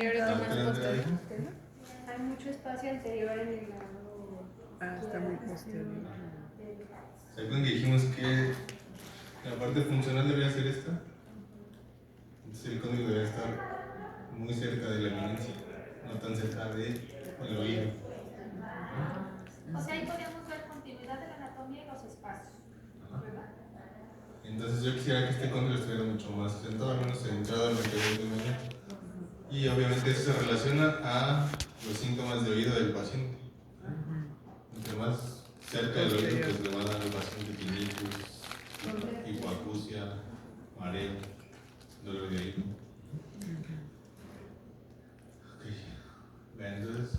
anteriores o más posteriores. Hay mucho espacio anterior en el lado. Está muy posterior. ¿Se acuerdan que dijimos que la parte funcional debería ser esta? Entonces el cóndilo debería estar muy cerca de la eminencia, no tan cerca del oído. O sea, ahí podríamos ver continuidad de la anatomía y los espacios, ¿verdad? Entonces yo quisiera que este cóndilo estuviera mucho más sentado, al menos centrado en lo que es inmediato. Y obviamente eso se relaciona a los síntomas de oído del paciente. Entre más cerca del oído, pues le va a dar al paciente tinnitus, hipoacusia, mareo, dolor de oído. Vean, entonces,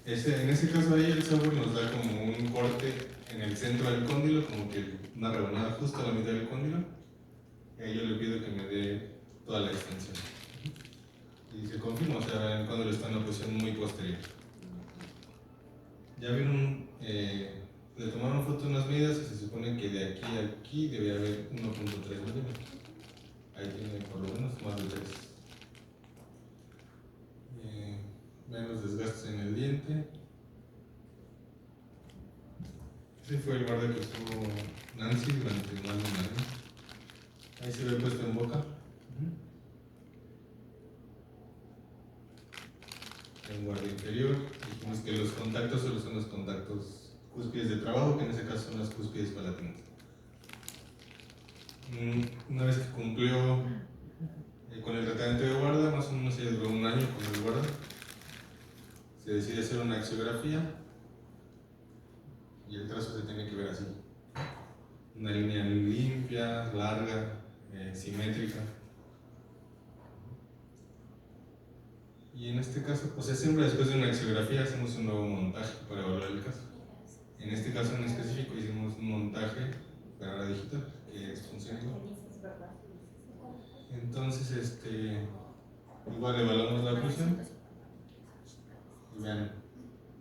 en ese caso ahí el software nos da como un corte en el centro del cóndilo, como que una rebanada justo a la mitad del cóndilo, y ahí yo le pido que me dé toda la extensión. Y se confirma, o sea, el cóndilo está en una posición muy posterior. Ya vieron, le tomaron foto unas medidas y se supone que de aquí a aquí debe haber 1.3 milímetros. Ahí tiene por lo menos más de 3. Vean los desgastes en el diente. Ese fue el guarda que estuvo Nancy durante más de un año. Ahí se ve puesto en boca. En guarda inferior. Dijimos que los contactos solo son los contactos cúspides de trabajo, que en ese caso son las cúspides palatinas. Una vez que cumplió con el tratamiento de guarda, más o menos ya duró un año con el guarda, se decide hacer una axiografía y el trazo se tiene que ver así. Una línea limpia, larga, simétrica. Y en este caso, o sea, siempre después de una axiografía hacemos un nuevo montaje para evaluar el caso. En este caso en específico hicimos un montaje para la digital, que es funcional. Entonces, igual evaluamos la oclusión. Y vean,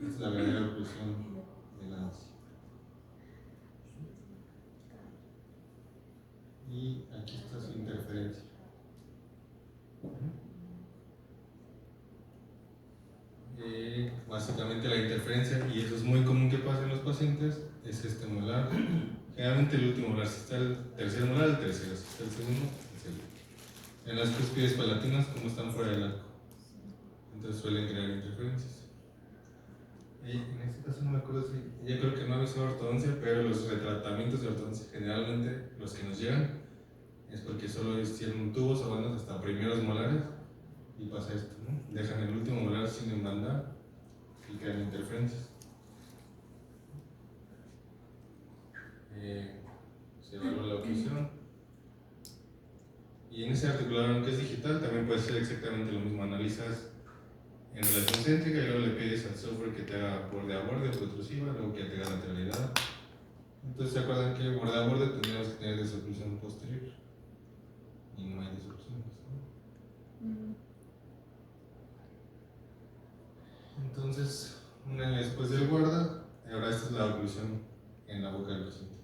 esta es la verdadera oclusión de la ansia. Y aquí está su interferencia. Básicamente la interferencia, y eso es muy común que pase en los pacientes, es este molar. Generalmente el último molar, si está el tercer molar, el tercero, si está el segundo, el segundo. En las cúspides palatinas, como están fuera del arco, entonces suelen crear interferencias. Y en este caso no me acuerdo si, yo creo que no lo usó ortodoncia, pero los retratamientos de ortodoncia, generalmente los que nos llegan, es porque solo hicieron tubos o bandas hasta primeros molares y pasa esto, ¿no? Dejan el último molar sin embandar y crean interferencias. Se evalúa la oclusión y en ese articulador, aunque es digital, también puede ser exactamente lo mismo. Analizas en relación céntrica y luego le pides al software que te haga borde a borde, protrusiva, luego que te haga lateralidad. Entonces se acuerdan que borde a borde tendríamos que tener desoclusión posterior y no hay desoclusiones, ¿no? Entonces, un año después del guarda, ahora esta es la oclusión en la boca del paciente.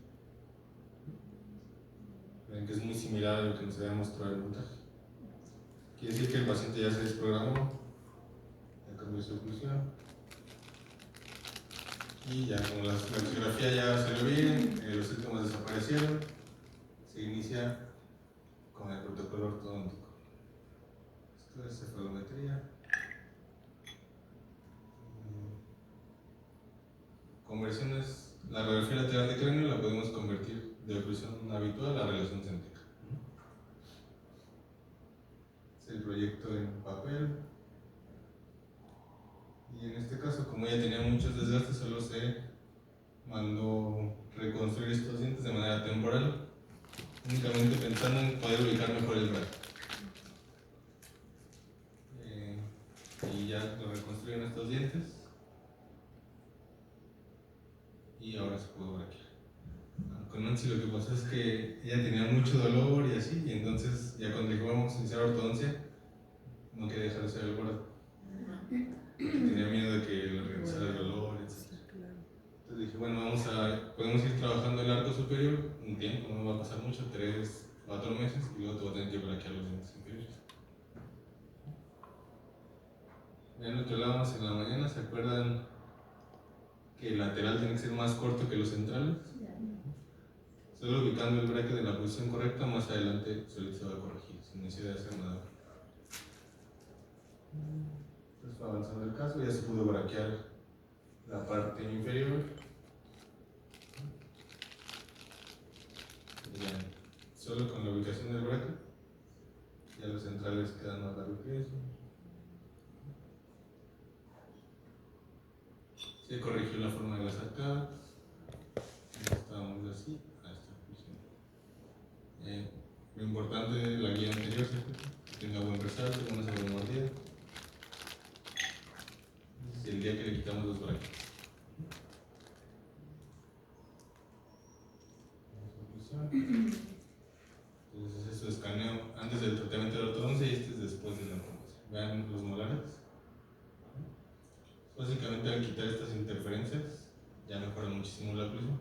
Ven que es muy similar a lo que nos había mostrado el montaje. Quiere decir que el paciente ya se desprogramó, ya cambió su oclusión. Y ya, como la radiografía ya salió bien, los síntomas desaparecieron, se inicia con el protocolo ortodóntico. Esto es cefalometría. Conversiones, la radiografía lateral de cráneo la podemos convertir de oclusión habitual a relación céntrica. Es el proyecto en papel. Y en este caso, como ella tenía muchos desgastes, solo se mandó reconstruir estos dientes de manera temporal, únicamente pensando en poder ubicar mejor el brazo. Y ya lo reconstruyeron estos dientes. Y ahora se pudo braquear. Con Nancy lo que pasó es que ella tenía mucho dolor y así, y entonces ya cuando dijo vamos a iniciar ortodoncia, no quería dejar de hacer el guarda. Tenía miedo de que le regresara el dolor, etc. Entonces dije, bueno, podemos ir trabajando el arco superior un tiempo, no va a pasar mucho, 3, 4 meses, y luego te voy a tener que braquear los dientes inferiores. Vean lo que hablábamos en la mañana, ¿se acuerdan que el lateral tiene que ser más corto que los centrales? Solo ubicando el bracket en la posición correcta, más adelante solito se va a corregir, sin necesidad de hacer nada. Entonces va avanzando el caso, ya se pudo braquear la parte inferior. Ya, solo con la ubicación del bracket, ya los centrales quedan más largos que eso. Se corrigió la forma de las arcadas. Estábamos así, a esta posición. Lo importante de la guía anterior, ¿cierto? Que tenga buen resalto, buena sobremordida. Es el día que le quitamos los brackets. Entonces, eso escaneo antes del tratamiento de la ortodoncia y este es después de la ortodoncia. Vean los molares. Básicamente, al quitar estas interferencias, ya mejora muchísimo la oclusión.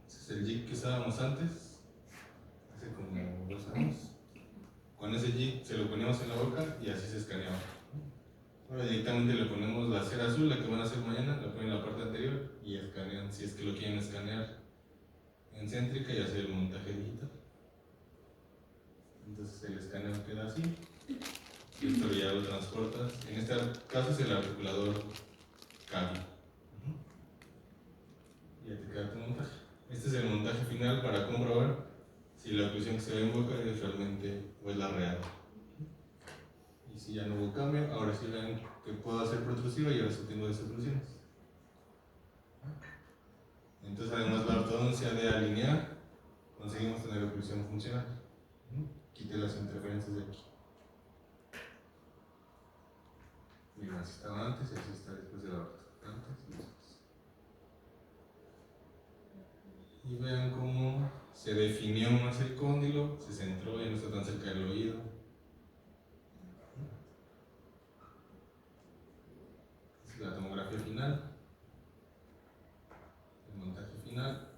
Ese es el jig que usábamos antes, hace como 2 años. Con ese jig se lo poníamos en la boca y así se escaneaba. Ahora directamente le ponemos la cera azul, la que van a hacer mañana, la ponen en la parte anterior y escanean, si es que lo quieren escanear en céntrica y hacer el montaje digital. Entonces el escaneo queda así, y esto ya lo transportas. En este caso es el articulador cable. Y ya te queda tu montaje. Este es el montaje final para comprobar si la oclusión que se ve en boca es realmente o es la real. Y si ya no hubo cambio, ahora sí ven que puedo hacer protrusiva y ahora sí tengo desoclusiones. Entonces, además, la ortodoncia de alinear, conseguimos tener oclusión funcional. Quité las interferencias de aquí. Miren, así estaba antes y así está después de la orto. Antes y después. Y vean cómo se definió más el cóndilo, se centró, ya no está tan cerca del oído. Esta es la tomografía final, el montaje final.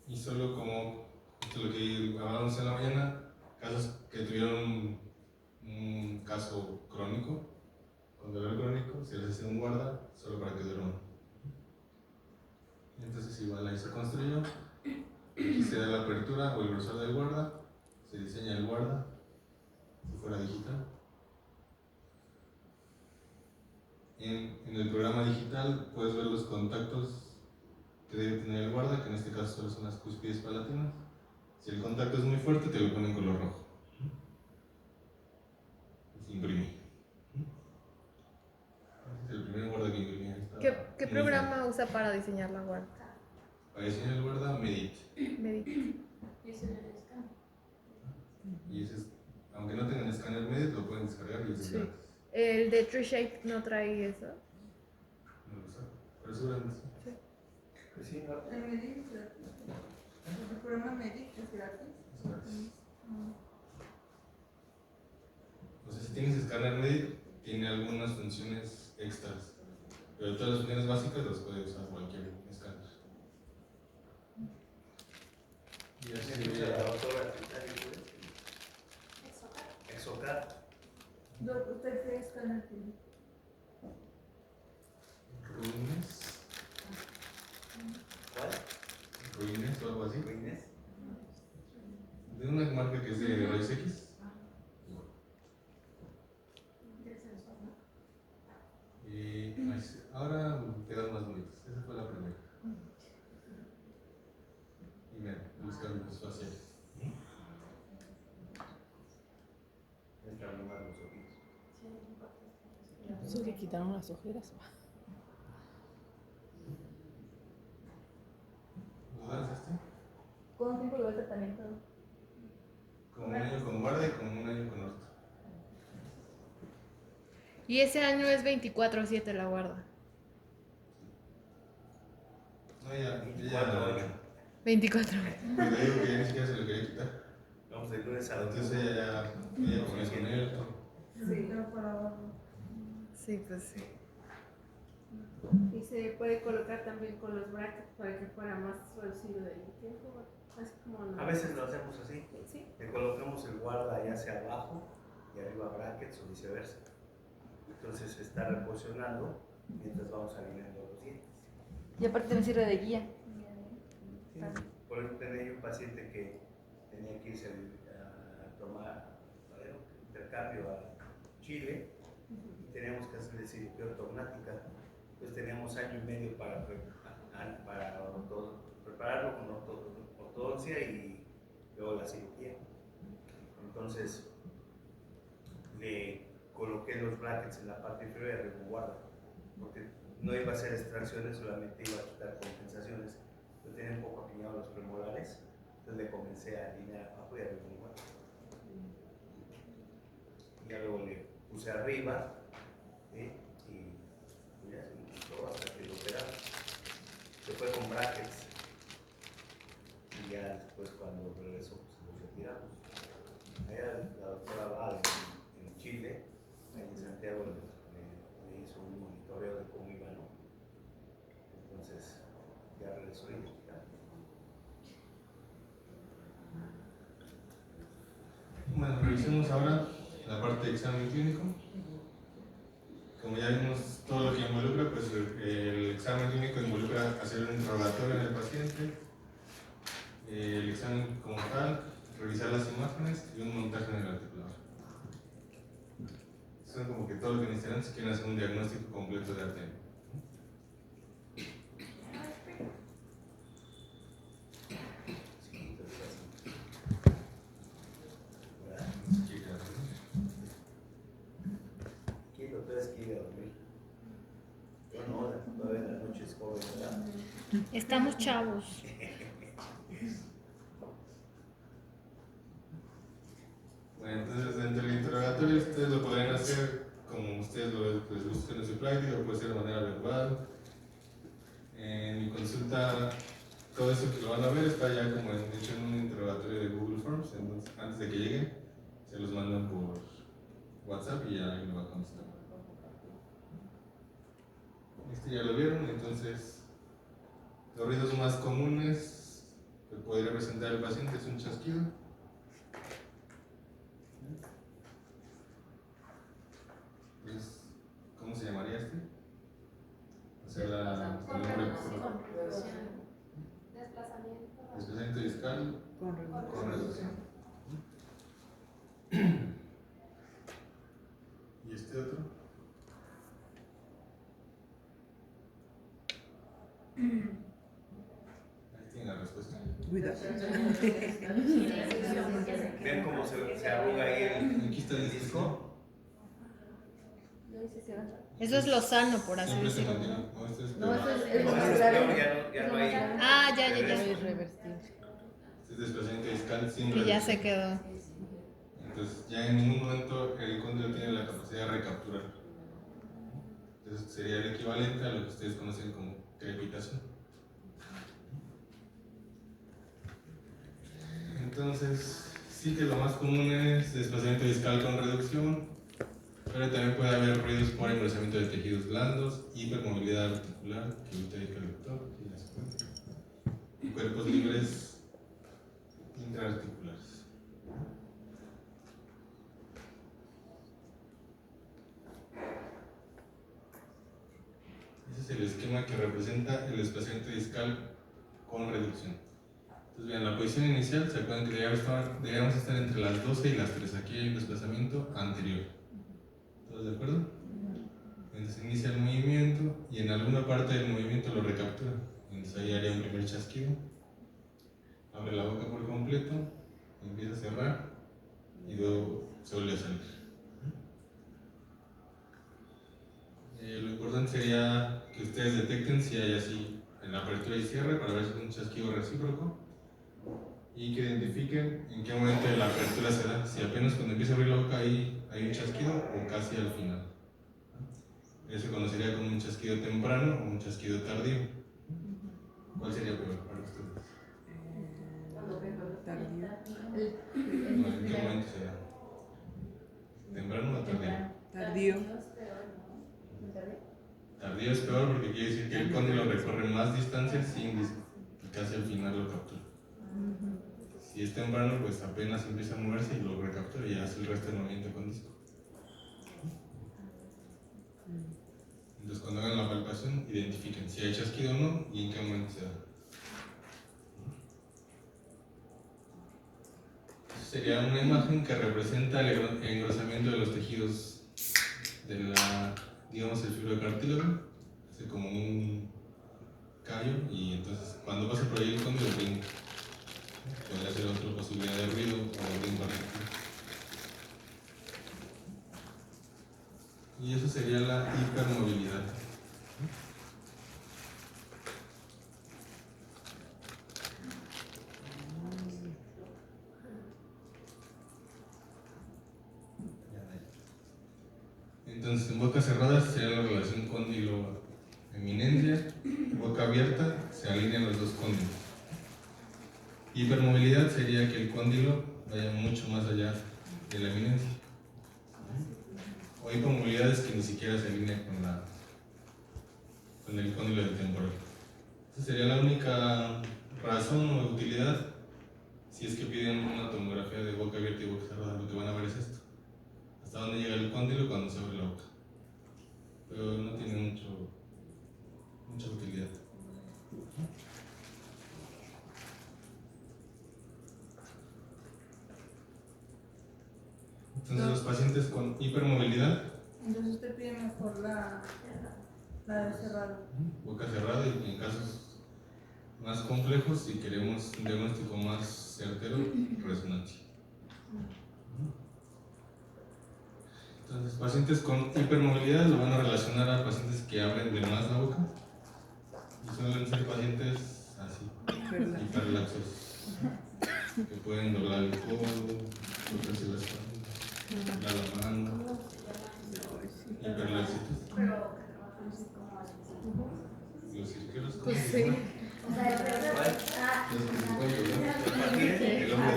Y solo como justo lo que hablábamos en la mañana, casos que tuvieron un caso crónico, con dolor crónico, se les hace un guarda solo para que duerman. Entonces igual ahí se construyó, aquí se da la apertura o el grosor del guarda, se diseña el guarda, si fuera digital. En el programa digital puedes ver los contactos que debe tener el guarda, que en este caso solo son las cúspides palatinas. Si el contacto es muy fuerte, te lo pone en color rojo. Se imprime. Este es el primer guarda que imprimí. ¿Qué programa usa para diseñar la guarda? Para diseñar el guarda, Medit. Medit. Y ese es el escáner. Y ese es, aunque no tengan escáner Medit, lo pueden descargar y es Sí. gratis. ¿El de TreeShape no trae eso? No lo sé, pero seguramente sí. Pues sí, no. El Medit es gratis. El programa Medit es gratis. Es gratis. O sea, si tienes escáner Medit, tiene algunas funciones extras, pero todas las funciones básicas las puede usar cualquier escáner. Y así ¿Tiene la doctora Exocar. Exocar? ¿Usted qué escáner tiene? Ruines, ¿Cuál? Ruines o algo así, ¿Ruines? de una marca que es de rayos X. Del sensor, ¿no? Y ahora quedan más bonitos. Esa fue la primera. Y vean, los cambios faciales. Entra a lumar los ojitos. Sí, no importa. ¿Eso le quitaron las ojeras? ¿Lo das este? ¿Cuánto tiempo lleva el tratamiento? Como un año con guarda y como un año con orto. Y ese año es 24/7 la guarda. No, ya. 24. Pues le digo que ya ni siquiera se lo quería quitar. Vamos de lunes a Entonces domingo. ella comenzó con él. Sí, no para abajo. Sí, pues sí. Y se puede colocar también con los brackets para que fuera más reducido el tiempo. Así como no. A veces lo hacemos así, Sí. de colocamos el guarda ya sea abajo y arriba brackets o viceversa. Entonces se está reposicionando mientras vamos alineando los dientes. Y aparte tiene cierre de guía. Por ejemplo, tenía un paciente que tenía que irse a tomar intercambio a Chile y teníamos que hacerle cirugía ortognática. Entonces teníamos año y medio para prepararlo con ortodoncia y luego la cirugía. Entonces le coloqué los brackets en la parte inferior y arriba un guarda, porque no iba a hacer extracciones, solamente iba a quitar compensaciones. Yo tenía un poco apiñados los premolares, entonces le comencé a alinear abajo y arriba un guarda. Y ya luego le puse arriba, ¿sí? Y ya se quitó hasta que lo operamos. Se fue con brackets y ya después cuando regresó pues lo retiramos. Allá la doctora Val en Chile, ahí en Santiago, le hizo un monitoreo de cómo iba, ¿no? Entonces ya regresó y lo quitamos. Bueno, revisemos ahora la parte de examen clínico. Como ya vimos todo lo que involucra, pues el examen clínico involucra hacer un interrogatorio en el paciente, el examen como tal, revisar las imágenes y un montaje en el articulador. Son como que todo lo que necesitan si quieren hacer un diagnóstico completo de ATM. Aquí el doctor es que iba a dormir. Yo no, todavía en la noche es joven, ¿verdad? Estamos chavos. Bueno, entonces dentro del interrogatorio ustedes lo podrían hacer como ustedes les guste en su práctica, puede ser de manera verbal. En mi consulta, todo eso que lo van a ver está ya como hecho en un interrogatorio de Google Forms, entonces antes de que lleguen se los mandan por WhatsApp y ya ahí lo va a contestar. Este ya lo vieron, entonces los ruidos más comunes que podría presentar el paciente es un chasquido. Entonces, ¿cómo se llamaría este? O sea, el nombre desplazamiento discal con reducción. ¿Y este otro? Ahí tiene la respuesta. ¿Ven cómo se arruga ahí Aquí está el disco. Eso es lo sano, por así Siempre se decirlo. mantiene. No, este es No, peor. este es No, más es grave. peor, ya no hay. Ah, ya. Es reversible. Este es desplazamiento discal sin Y ya reducción. se quedó. Entonces, ya en ningún momento el cóndilo tiene la capacidad de recapturar. Entonces, sería el equivalente a lo que ustedes conocen como crepitación. Entonces, sí que lo más común es desplazamiento discal con reducción, pero también puede haber ruidos por engrosamiento de tejidos blandos, hipermovilidad articular, que ahorita dijo el doctor, y ya se cuenta, y cuerpos libres intraarticulares. Ese es el esquema que representa el desplazamiento discal con reducción. Entonces, vean, la posición inicial, se acuerdan que debíamos estar entre las 12 y las 3. Aquí hay un desplazamiento anterior. ¿Todos de acuerdo? Entonces inicia el movimiento y en alguna parte del movimiento lo recaptura. Entonces ahí haría un primer chasquido. Abre la boca por completo, empieza a cerrar y luego se vuelve a salir. Lo importante sería que ustedes detecten si hay así en la apertura y cierre para ver si es un chasquido recíproco y que identifiquen en qué momento de la apertura se da, si apenas cuando empieza a abrir la boca hay un chasquido o casi al final. Eso se conocería como un chasquido temprano o un chasquido tardío. ¿Cuál sería peor para ustedes? Tardío. No, ¿en qué momento se da? ¿Temprano o tardío? Tardío. Tardío es peor porque quiere decir que el cóndilo recorre más distancia sin casi al final lo captura. Si es temprano, pues apenas empieza a moverse y lo recaptura y hace el resto del movimiento con disco. Entonces, cuando hagan la palpación, identifiquen si hay chasquido o no y en qué momento se da. Sería una imagen que representa el engrosamiento de los tejidos de la, digamos, el fibrocartílago, hace como un callo y entonces cuando pasa por ahí el cóndilo brinca. Podría ser otra posibilidad de ruido o de incorrecto. Y eso sería la hipermovilidad. Entonces, en boca cerrada sería la relación cóndilo-eminencia, boca abierta se alinean los dos cóndilos. Hipermovilidad sería que el cóndilo vaya mucho más allá de la eminencia. O hipermovilidad es que ni siquiera se alinea con el cóndilo del temporal. Esa sería la única razón o utilidad si es que piden una tomografía de boca abierta y boca cerrada. Lo que van a ver es esto. Hasta dónde llega el cóndilo cuando se abre la boca. Pero no tiene mucha utilidad. Entonces los pacientes con hipermovilidad, Entonces usted pide mejor la de cerrado. boca cerrada, y en casos más complejos, si queremos un diagnóstico más certero, resonancia. Entonces, pacientes con hipermovilidad lo van a relacionar a pacientes que abren de más la boca y suelen ser pacientes así, hiperlaxos, que pueden doblar el codo, tocarse la espalda, la mano, hiperlaxitos. Los cirqueros, ¿cómo se llaman? Los que se pueden doblar. El hombre de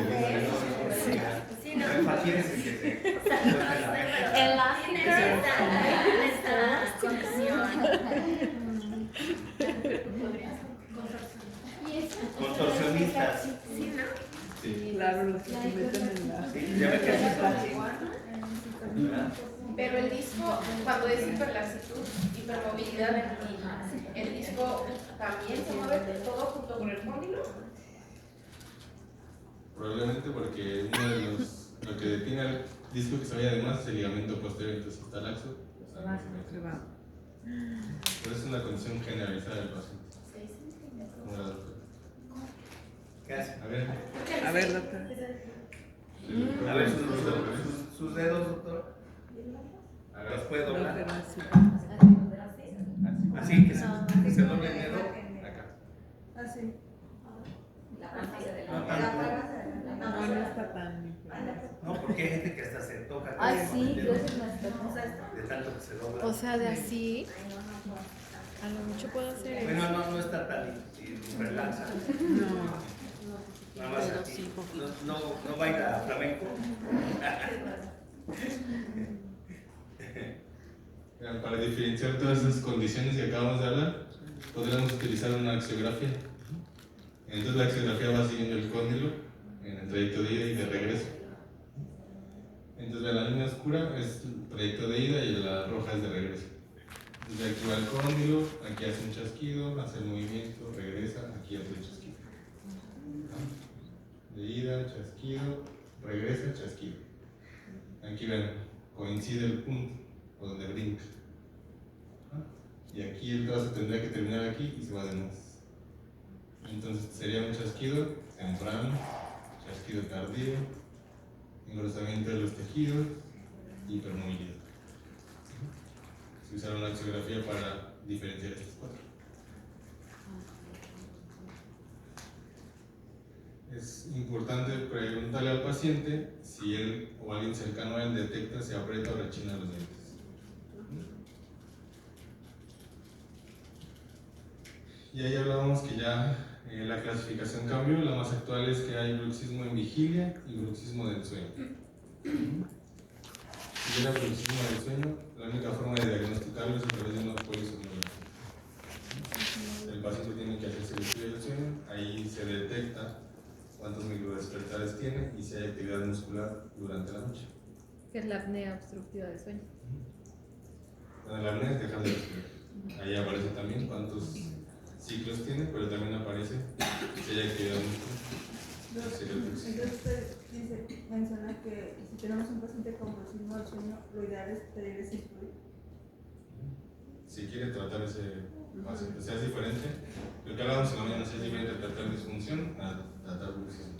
Contorsionistas. Sí. Claro, los que se meten en la. Ya me quedé así. Pero el disco, cuando es hiperlaxitud, hipermovilidad, el disco también se mueve todo junto con el cóndilo. Probablemente porque uno de lo que define al disco que se vaya de más es el ligamento posterior, entonces está laxo, o sea, no se mete. Pero es una condición generalizada del paciente. Como la doctora. ¿Qué hace? A ver, doctor. A ver sus dedos, doctor. ¿Los puede doblar? Así, que se doble el dedo acá. Así. No tanto. No está tan. No, porque hay gente que hasta se toca. Ah, con sí, el dedo, gracias, maestra. de tanto que se dobla. O sea, de así, a lo mucho puedo hacer eso. Bueno, no está tan relaxa. Nada más aquí. No baila flamenco. Para diferenciar todas esas condiciones que acabamos de hablar, podríamos utilizar una axiografía. Entonces la axiografía va siguiendo el cóndilo en el trayecto de ida y de regreso. Entonces la línea oscura es el trayecto de ida y la roja es de regreso. Entonces aquí va el cóndilo, aquí hace un chasquido, hace el movimiento, regresa, aquí hace el chasquido. De ida, chasquido, regresa, chasquido. Aquí ven, coincide el punto, o donde brinca. Y aquí el trazo tendría que terminar aquí y se va de más. Entonces sería un chasquido temprano, chasquido tardío, engrosamiento de los tejidos, hipermovilidad. Se usaron la axiografía para diferenciar estas cuatro. Es importante preguntarle al paciente si él o alguien cercano a él detecta si aprieta o rechina los dientes. Y ahí hablábamos que ya la clasificación cambió. La más actual es que hay bruxismo en vigilia y bruxismo del sueño. Si era bruxismo del sueño, la única forma de diagnosticarlo es a través de una polisomnografía. El paciente tiene que hacerse el estudio del sueño, ahí se detecta cuántos microdespertares tiene y si hay actividad muscular durante la noche. Que es la apnea obstructiva del sueño. Bueno, la apnea es dejar de respirar. Ahí aparece también cuántos ciclos tiene, pero también aparece si hay actividad muscular. Entonces usted dice, menciona que si tenemos un paciente con bruxismo del sueño, lo ideal es pedirles instruir. Si quiere tratar ese paciente, o sea, es diferente. Lo que hablábamos en la mañana, es diferente tratar disfunción a tratar bruxismo.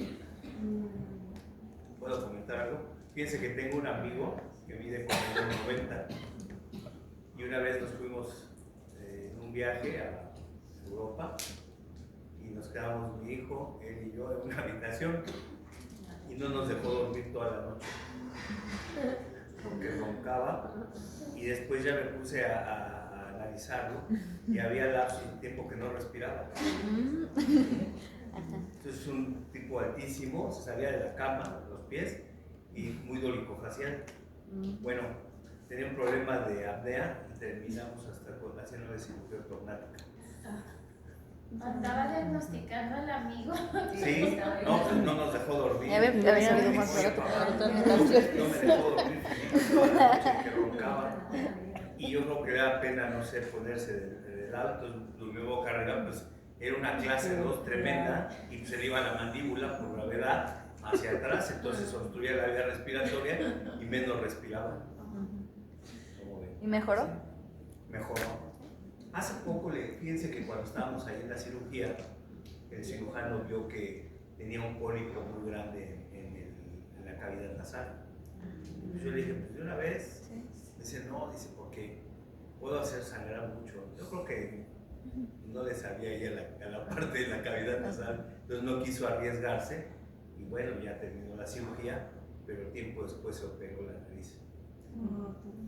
¿Puedo comentar algo? Fíjense que tengo un amigo que mide como 1,90 y una vez nos fuimos en un viaje a Europa y nos quedamos mi hijo, él y yo en una habitación y no nos dejó dormir toda la noche porque roncaba y después ya me puse a analizarlo y había lapsos de tiempo que no respiraba. Entonces es un tipo altísimo, se salía de la cama, los pies y muy dolicofacial. Bueno, tenía un problema de apnea y terminamos hasta con haciéndole cirugía ortognática. Andaba diagnosticando al amigo. Sí, no, pues no nos dejó dormir. Ya había sabido más barato. No me dejó dormir toda la noche que roncaba. Y yo creo que le da pena, no sé, ponerse de lado, entonces durmió boca arriba, pues era una clase 2 tremenda y pues se le iba la mandíbula por gravedad hacia atrás, entonces obstruía la vía respiratoria y menos respiraba. ¿Cómo ven? ¿Y mejoró? Mejoró. Hace poco, fíjense que cuando estábamos ahí en la cirugía, el cirujano vio que tenía un pólipo muy grande en la cavidad nasal. Yo le dije, pues de una vez. Dice, no, dice, porque puedo hacer sangrar mucho. Yo creo que no le sabía ella a la parte de la cavidad nasal, entonces no quiso arriesgarse y bueno, ya terminó la cirugía, pero tiempo después se operó la nariz.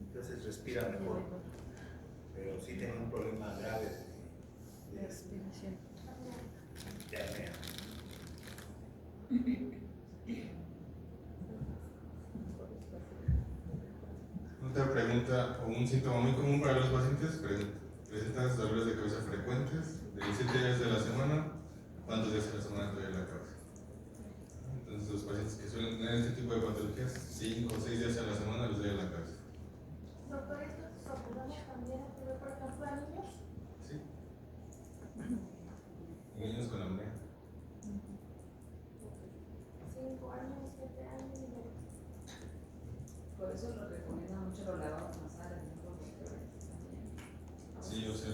Entonces respira mejor, pero sí tenía un problema grave de Respiración. de apnea. Otra pregunta o un síntoma muy común para los pacientes: presentan dolores de cabeza frecuentes de 7 días de la semana. ¿Cuántos días a la semana duele la cabeza? Entonces los pacientes que suelen tener este tipo de patologías, 5 o 6 días a la semana les duele la cabeza. Doctor, ¿esto se podemos también ocurrir, por ejemplo, a niños? ¿Sí? Y niños con apnea. 5 años, 7 años. Por eso lo recomienda mucho los lavados nasales, ¿no? Los doctores también. Sí, o sea,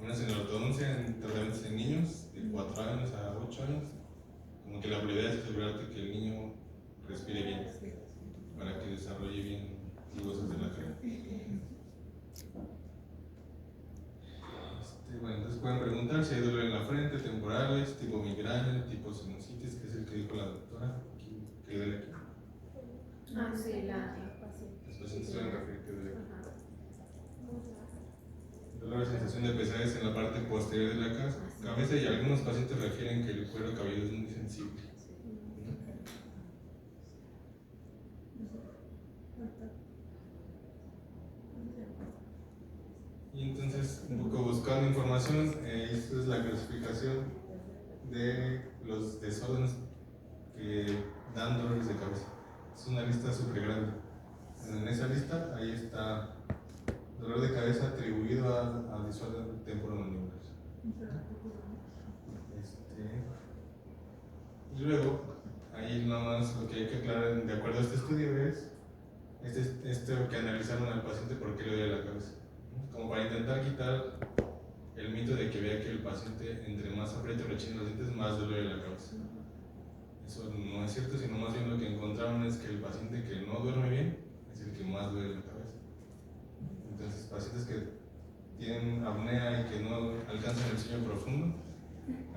una en la ortodoncia en tratamientos en niños de 4 años a 8 años, como que la prioridad es asegurarte que el niño respire bien, para que desarrolle bien los huesos de la cara. Bueno, entonces pueden preguntar si hay dolor en la frente, temporales, tipo migraña, tipo sinusitis, que es el que dijo la doctora, que duele aquí. Ah, sí, Los pacientes suelen referir que duele aquí. Dolor, sensación de pesadez en la parte posterior de la cabeza, y algunos pacientes refieren que el cuero cabelludo es muy sensible. Y entonces, un poco buscando información, esta es la clasificación de los desórdenes que dan dolores de cabeza. Es una lista súper grande. En esa lista, ahí está dolor de cabeza atribuido a desorden temporomandibular. Y luego, ahí nada más lo que hay que aclarar de acuerdo a este estudio es esto que analizaron al paciente por qué le duele la cabeza. Como para intentar quitar el mito de que vea que el paciente entre más aprieta y rechina los dientes, más duele la cabeza. Eso no es cierto, sino más bien lo que encontraron es que el paciente que no duerme bien es el que más duele la cabeza. Entonces, pacientes que tienen apnea y que no alcanzan el sueño profundo,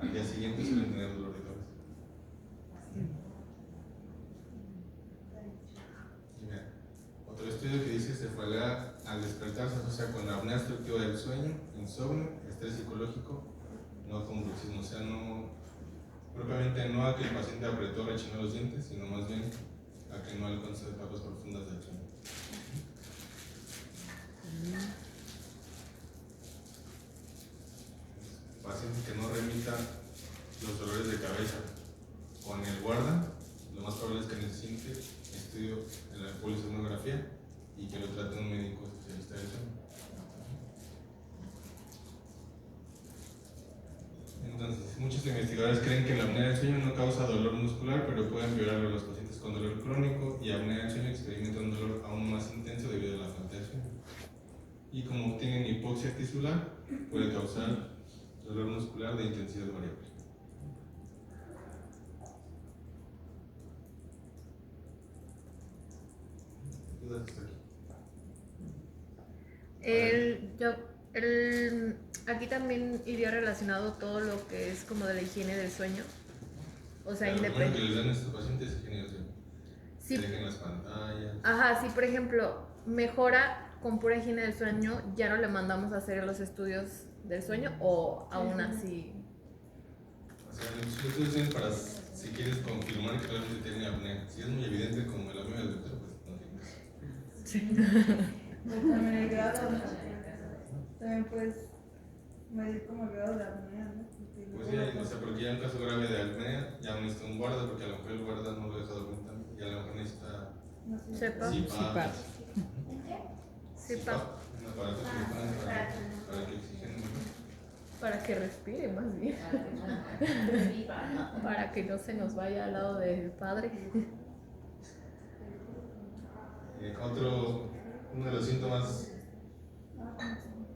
al día siguiente suelen tener dolor de cabeza. Y vean, otro estudio que dice cefalea al despertar se asocia con la apnea obstructiva del sueño, insomnio, estrés psicológico, no con bruxismo. O sea, no, propiamente no a que el paciente apretó o rechinó los dientes, sino más bien a que no alcanzó etapas profundas del sueño. Paciente que no remita los dolores de cabeza con el guarda, lo más probable es que necesite estudio en la polisomnografía y que lo trate un médico especialista del sueño. Entonces, muchos investigadores creen que la apnea del sueño no causa dolor muscular, pero puede empeorarlo a los pacientes con dolor crónico, y apnea del sueño experimentan un dolor aún más intenso debido a la falta de sueño. Y como tienen hipoxia tisular, puede causar dolor muscular de intensidad variable. ¿Dudas hasta aquí? Aquí también iría relacionado todo lo que es como de la higiene del sueño. O sea, Lo primero que independiente. les dan a estos pacientes es higiene del sueño. Sí. Dejen las pantallas. Ajá, si por ejemplo mejora con pura higiene del sueño, ya no le mandamos a hacer los estudios del sueño, o aún así. O sea, los estudios tienen para, si quieres confirmar que realmente tiene apnea. Si es muy evidente como el amigo del doctor, pues no tienes. También el grado, ¿no? También puedes medir como el grado de apnea, ¿no? Pues sí, o sea, porque ya en caso grave de apnea, ya necesita un guarda, porque a lo mejor el guarda no lo deja dormir tanto, y a lo mejor necesita Sepa. CPAP. Sepa. Un aparato que le ponen para que oxigene mejor. Para que respire más bien. Para que no se nos vaya al lado del padre. Uno de los síntomas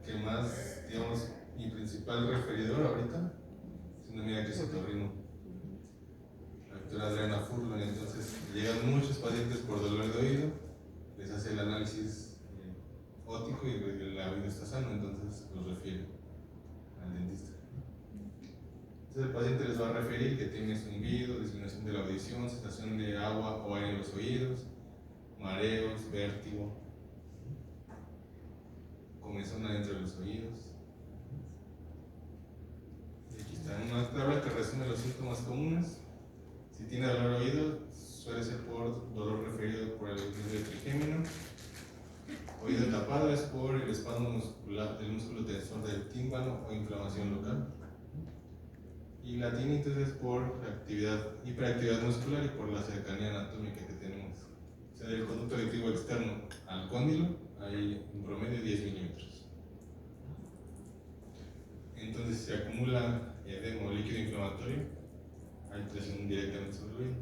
que más, digamos, mi principal referidor ahorita es una amiga que se otorrino, la doctora Adriana Furlan. Entonces llegan muchos pacientes por dolor de oído, les hace el análisis óptico y el oído está sano, entonces los refiere al dentista. Entonces el paciente les va a referir que tiene zumbido, disminución de la audición, sensación de agua o aire en los oídos, mareos, vértigo, comezón adentro de los oídos. Y aquí está una tabla que resume los síntomas comunes. Si tiene dolor de oído, suele ser por dolor referido por el medio trigémino. Oído tapado es por el espasmo muscular del músculo tensor del tímpano o inflamación local. Y la tinnitus es por hiperactividad muscular y por la cercanía anatómica que tenemos. O sea, del conducto auditivo externo al cóndilo hay en promedio 10 milímetros. Entonces, si se acumula edema o líquido inflamatorio, hay presión directamente sobre el oído.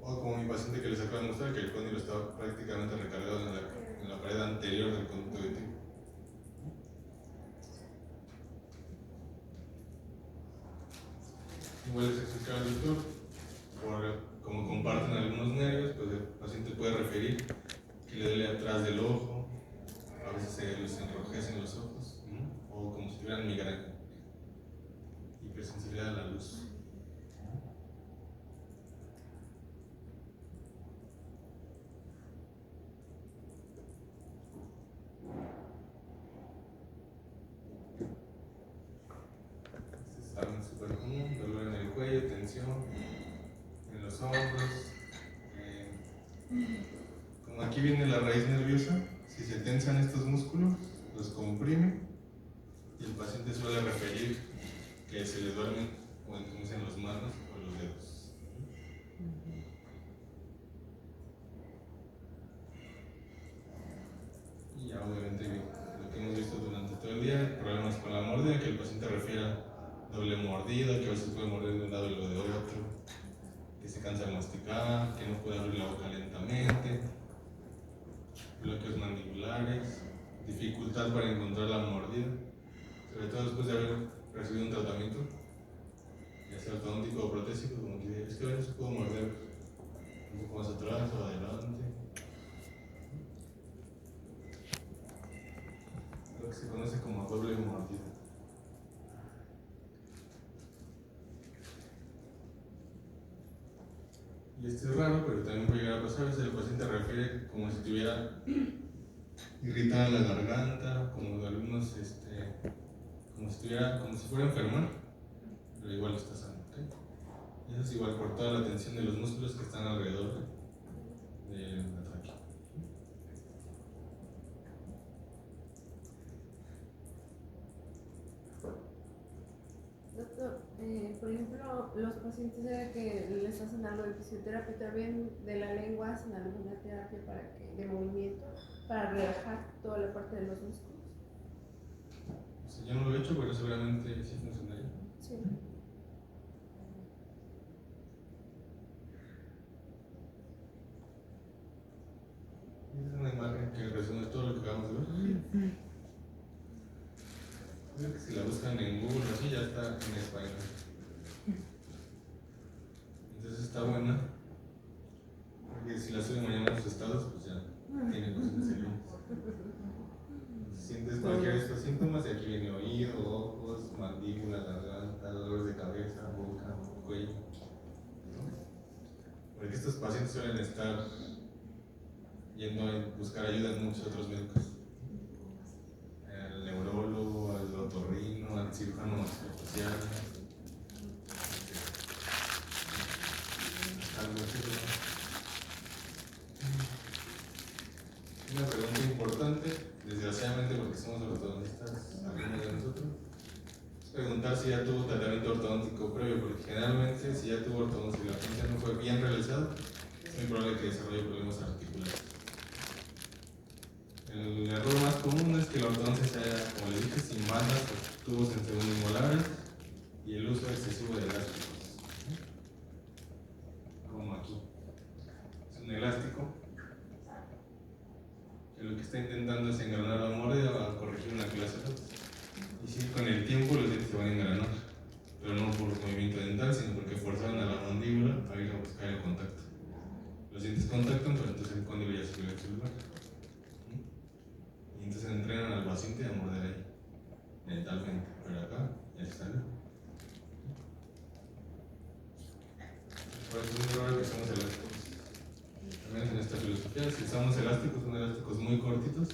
O como mi paciente que les acabo de mostrar, que el cóndilo está prácticamente recargado en la pared anterior del conducto auditivo. Igual les explicaba al doctor, como comparten algunos nervios, pues el paciente puede referir que le duele atrás del ojo, a veces se les enrojecen los ojos, o como si tuvieran migraña, hipersensibilidad a la luz. Es algo súper común, dolor en el cuello, tensión en los hombros. Como aquí viene la raíz nerviosa, si se tensan estos músculos, los comprime y el paciente suele referir que se le duermen o entumecen las manos o los dedos. Y ya obviamente lo que hemos visto durante todo el día, problemas con la mordida, que el paciente refiera doble mordida, que a veces puede morder de un lado y luego de otro, que se cansa de masticar, que no puede abrir la boca lentamente, bloqueos mandibulares, dificultad para encontrar la mordida, sobre todo después de haber recibido un tratamiento, ya sea ortodóntico o protésico, como que es que a veces puedo morder un poco más atrás o adelante. Lo que se conoce como doble mordida. Y esto es raro, pero también puede llegar a pasar. A veces el paciente refiere como si tuviera irritada la garganta, como algunos, como si fuera enferma, pero igual está sano. ¿Okay? Y eso es igual por toda la tensión de los músculos que están alrededor de la tráquea. los pacientes que les hacen algo de fisioterapia, también de la lengua hacen alguna terapia de movimiento, para relajar toda la parte de los músculos. O sea, yo no lo he hecho, pero seguramente sí funcionaría. Sí. Es una imagen que resume todo lo que acabamos de ver. Creo que si la buscan en Google o así ya está en español. Entonces está buena. Porque si la suben mañana a sus estados, pues ya tiene cosas excelentes. Si sientes cualquiera de estos síntomas, y aquí viene oído, ojos, mandíbula, garganta, dolores de cabeza, boca, cuello. ¿No? Porque estos pacientes suelen estar yendo a buscar ayuda en muchos otros médicos. Al neurólogo, al otorrino, al cirujano maxilofacial. Algo así, ¿no? Una pregunta importante, desgraciadamente porque somos ortodontistas, algunos de nosotros, es preguntar si ya tuvo tratamiento ortodóntico previo, porque generalmente si ya tuvo ortodoncia y la frecuencia no fue bien realizada, es muy probable que desarrolle problemas articulares. El error más común es que la ortodoncia se haga, como les dije, sin bandas o tubos en segundomolares y el uso excesivo de elásticos. Como aquí. Es un elástico que lo que está intentando es engranar la mordida para corregir una clase 2. Y sí, con el tiempo los dientes se van a engranar, pero no por movimiento dental, sino porque forzaron a la mandíbula a ir a buscar el contacto. Los dientes contactan, pero entonces el cóndilo ya se vuelve a su lugar. Y entonces entrenan al paciente a morder ahí, dentalmente, pero acá ya está bien. Por eso es muy raro que usamos elásticos. Al menos en esta filosofía, si usamos elásticos, son elásticos muy cortitos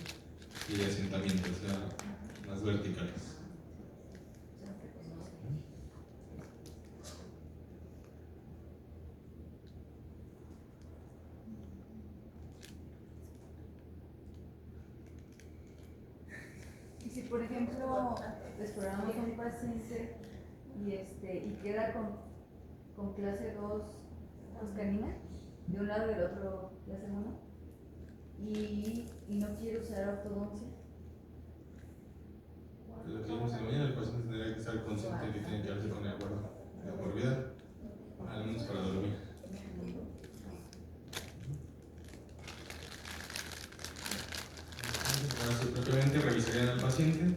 y de asentamiento, o sea, más verticales. Y si por ejemplo exploramos a un paciente y queda con clase 2 canina, de un lado y del otro clase 1, y no quiere usar ortodoncia. Lo que vimos en la mañana, el paciente tendría que estar consciente de que tiene que quedarse con el acuerdo de por vida, al menos para dormir. Ahora sí, propiamente revisarían al paciente,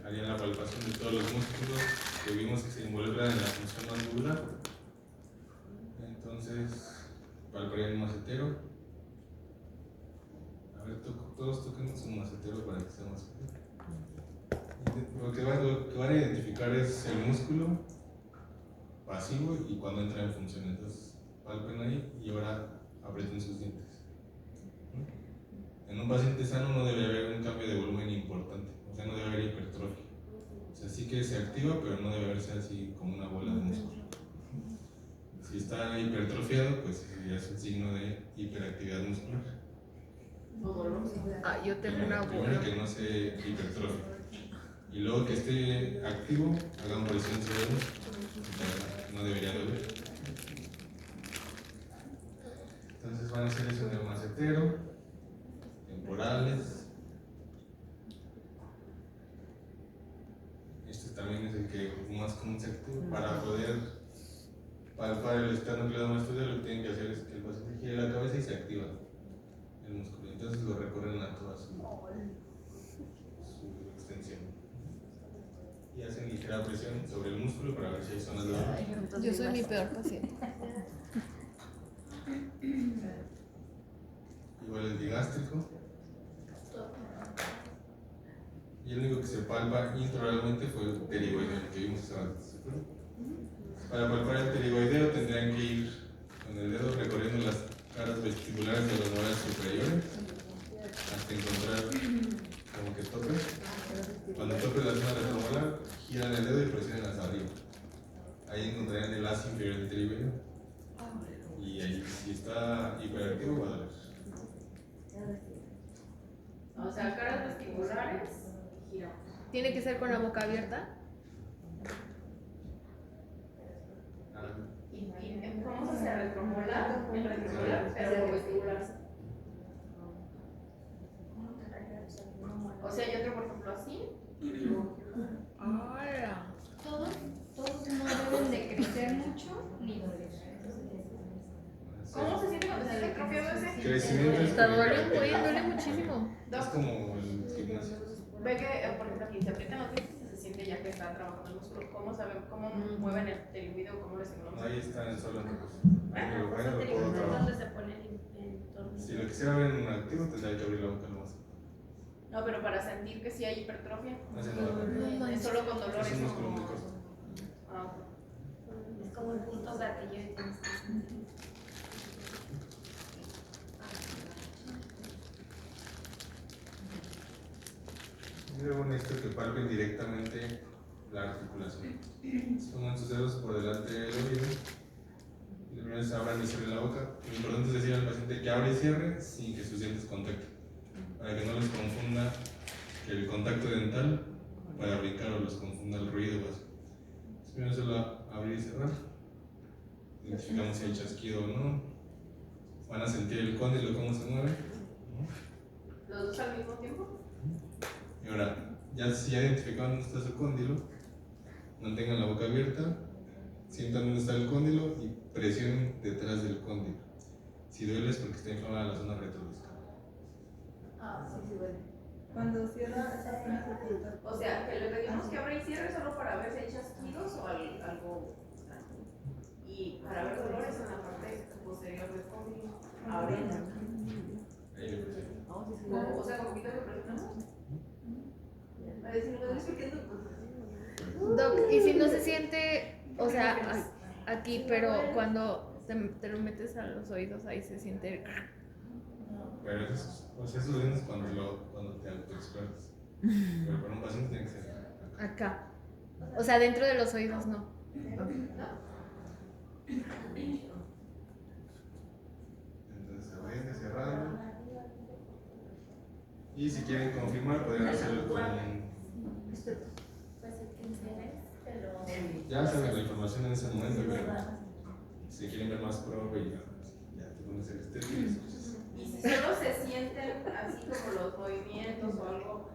harían la palpación de todos los músculos que vimos que se involucran en la función mandibular. Entonces, palparían un macetero. A ver, todos toquemos un macetero para que sea más claro. Lo que van a identificar es el músculo pasivo y cuando entra en función. Entonces, palpen ahí y ahora aprieten sus dientes. En un paciente sano no debe haber un cambio de volumen importante, o sea, no debe haber hipertrofia. O sea, sí que se activa, pero no debe verse así como una bola de músculo. Si está hipertrofiado, pues ya es un signo de hiperactividad muscular. Yo tengo una Primero bola. que no se hipertrofie. Y luego que esté activo, hagan presión sobre él. No debería doler. Entonces van a hacer eso en el macetero, temporales. Este también es el que más común se activa. Para poder palpar el esternocleidomastoideo, lo que tienen que hacer es que el paciente gire la cabeza y se activa el músculo. Entonces lo recorren a toda su extensión. Y hacen ligera presión sobre el músculo para ver si hay zonas de dolor. Yo soy mi peor paciente. Igual el digástrico. Y el único que se palpa intraoralmente fue el pterigoideo, que vimos hace rato. Para palpar el pterigoideo tendrían que ir con el dedo recorriendo las caras vestibulares de los molares superiores hasta encontrar como que tope. Cuando tope la zona retromolar, giran el dedo y presionan hacia arriba. Ahí encontrarían el as inferior del pterigoideo. Y ahí, si está hiperactivo, va a doler. O sea, caras vestibulares, giramos. ¿Tiene que ser con la boca abierta? y vamos hacia retromolar, pero vestibular. O sea, yo tengo por ejemplo así. Hola. Todos no deben de crecer mucho ni doler. ¿Cómo se siente cuando se atrofiado ese? Crecimiento es Está como duele, el- güey, duele muchísimo. Es como el gimnasio. Ve que, por ejemplo, aquí se aprietan los dientes y se siente ya que está trabajando el músculo. ¿Cómo saben, cómo mueven el video, cómo les signamos? Ahí está en solo amigos. Ahí lo bueno, lo puedo trabajar. ¿Dónde se pone el tornillo? Si lo quisiera ver en un activo, tendría que abrir la boca nomás. No, pero para sentir que sí hay hipertrofia. Así no lo No Es manches. solo con dolores. Es un ¿no? músculo muy corto. Ah, Es como el punto gatillo y tienes que sentir. Y luego necesito que palpen directamente la articulación. Pongan sus dedos por delante del oído. Y primero se abran y cierren la boca. Lo importante es decir al paciente que abre y cierre sin que sus dientes contacten. Para que no les confunda el contacto dental para brincar o los confunda el ruido. Pues. Primero solo abrir y cerrar. Identificamos si hay chasquido o no. Van a sentir el cóndilo cómo se mueve. ¿Los dos al mismo tiempo? Y ahora, ya identificaron dónde está su cóndilo, mantengan la boca abierta, sientan dónde está el cóndilo y presionen detrás del cóndilo. Si duele es porque está inflamada la zona retrodiscal. Ah, sí, sí duele. Cuando cierra, esa zona se oculta. O sea, que le pedimos que abra y cierre solo para ver si hay chasquidos o algo. Y para ver dolores en la parte posterior del cóndilo. Abriendo. Ahí le presionan. O sea, con poquito que presionamos. A ver si no me estoy explicando. Doc, y si no se siente, o sea, aquí, pero cuando te lo metes a los oídos, ahí se siente. Pero eso, o sea, eso es cuando te autoexploras. Pero para un paciente tiene que ser acá. Acá. O sea, dentro de los oídos no. Entonces, abriendo, cerrando. Y si quieren confirmar, podrían hacerlo con. Pues el que encierres, pero. Ya saben la información en ese momento, pero si quieren ver más prueba y ya te pones el estético y escuchas. Y si solo se sienten así como los movimientos o algo.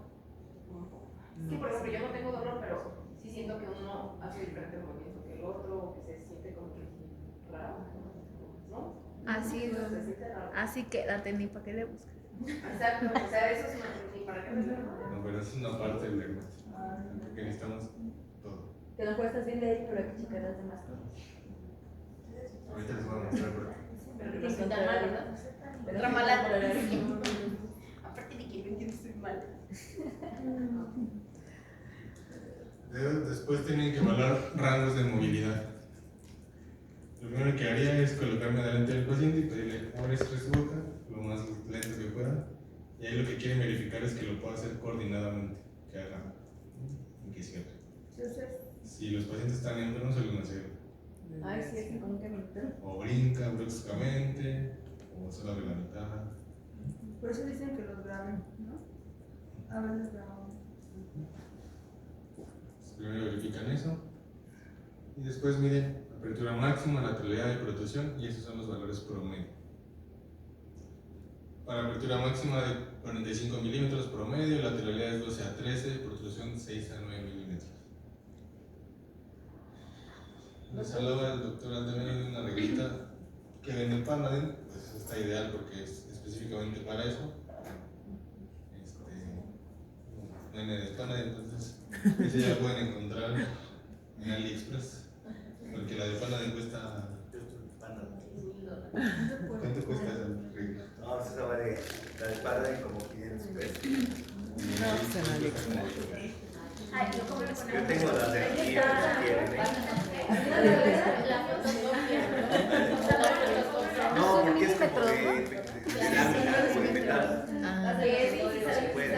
Es que, por ejemplo, yo no tengo dolor, pero sí siento que uno hace diferente movimiento que el otro, o que se siente como que raro, ¿no? Así, Se Doc. siente raro. Así quédate, ni para qué le buscas. Exacto, o sea, eso es ni para qué me sirve. No, pero eso es una parte del diagnóstico. Porque necesitamos todo. Que a lo mejor estás bien de ahí, pero hay que checar las demás cosas. Ahorita les voy a mostrar por qué. Pero que no soy tan mal, ¿no? Otra mala. Aparte de que yo entiendo estoy mal. Después tienen que evaluar rangos de movilidad. Lo primero que haría es colocarme delante del paciente y pedirle abre su boca lo más lento que pueda. Y ahí lo que quieren verificar es que lo pueda hacer coordinadamente, que haga y que cierre. Si los pacientes están enfermos, suelen hacer Ay, sí, es como un caminito. o brinca bruscamente o solo abre la mitad. Por eso dicen que los graben, ¿no? A veces grabamos. Primero verifican eso y después miden apertura máxima, lateralidad y protrusión y esos son los valores promedio. Para apertura máxima de 45 milímetros promedio, lateralidad es 12 a 13, protrusión 6 a 9 milímetros. Les hablaba el doctor Antonio de una reglita que vende el Panadin, pues está ideal porque es específicamente para eso. Viene de Panadin, entonces esa ya la pueden encontrar en AliExpress, porque la de Panadin cuesta. ¿Cuánto cuesta esa regla? No, pues esa vale, la de Panadin como 500 pesos. No, se me Cuesta como 8 pesos. Ay, yo compro con Yo tengo las de aquí, las que quieren, la fotocopia. No, porque es como de lámina, como de metal. Ah. Se puede.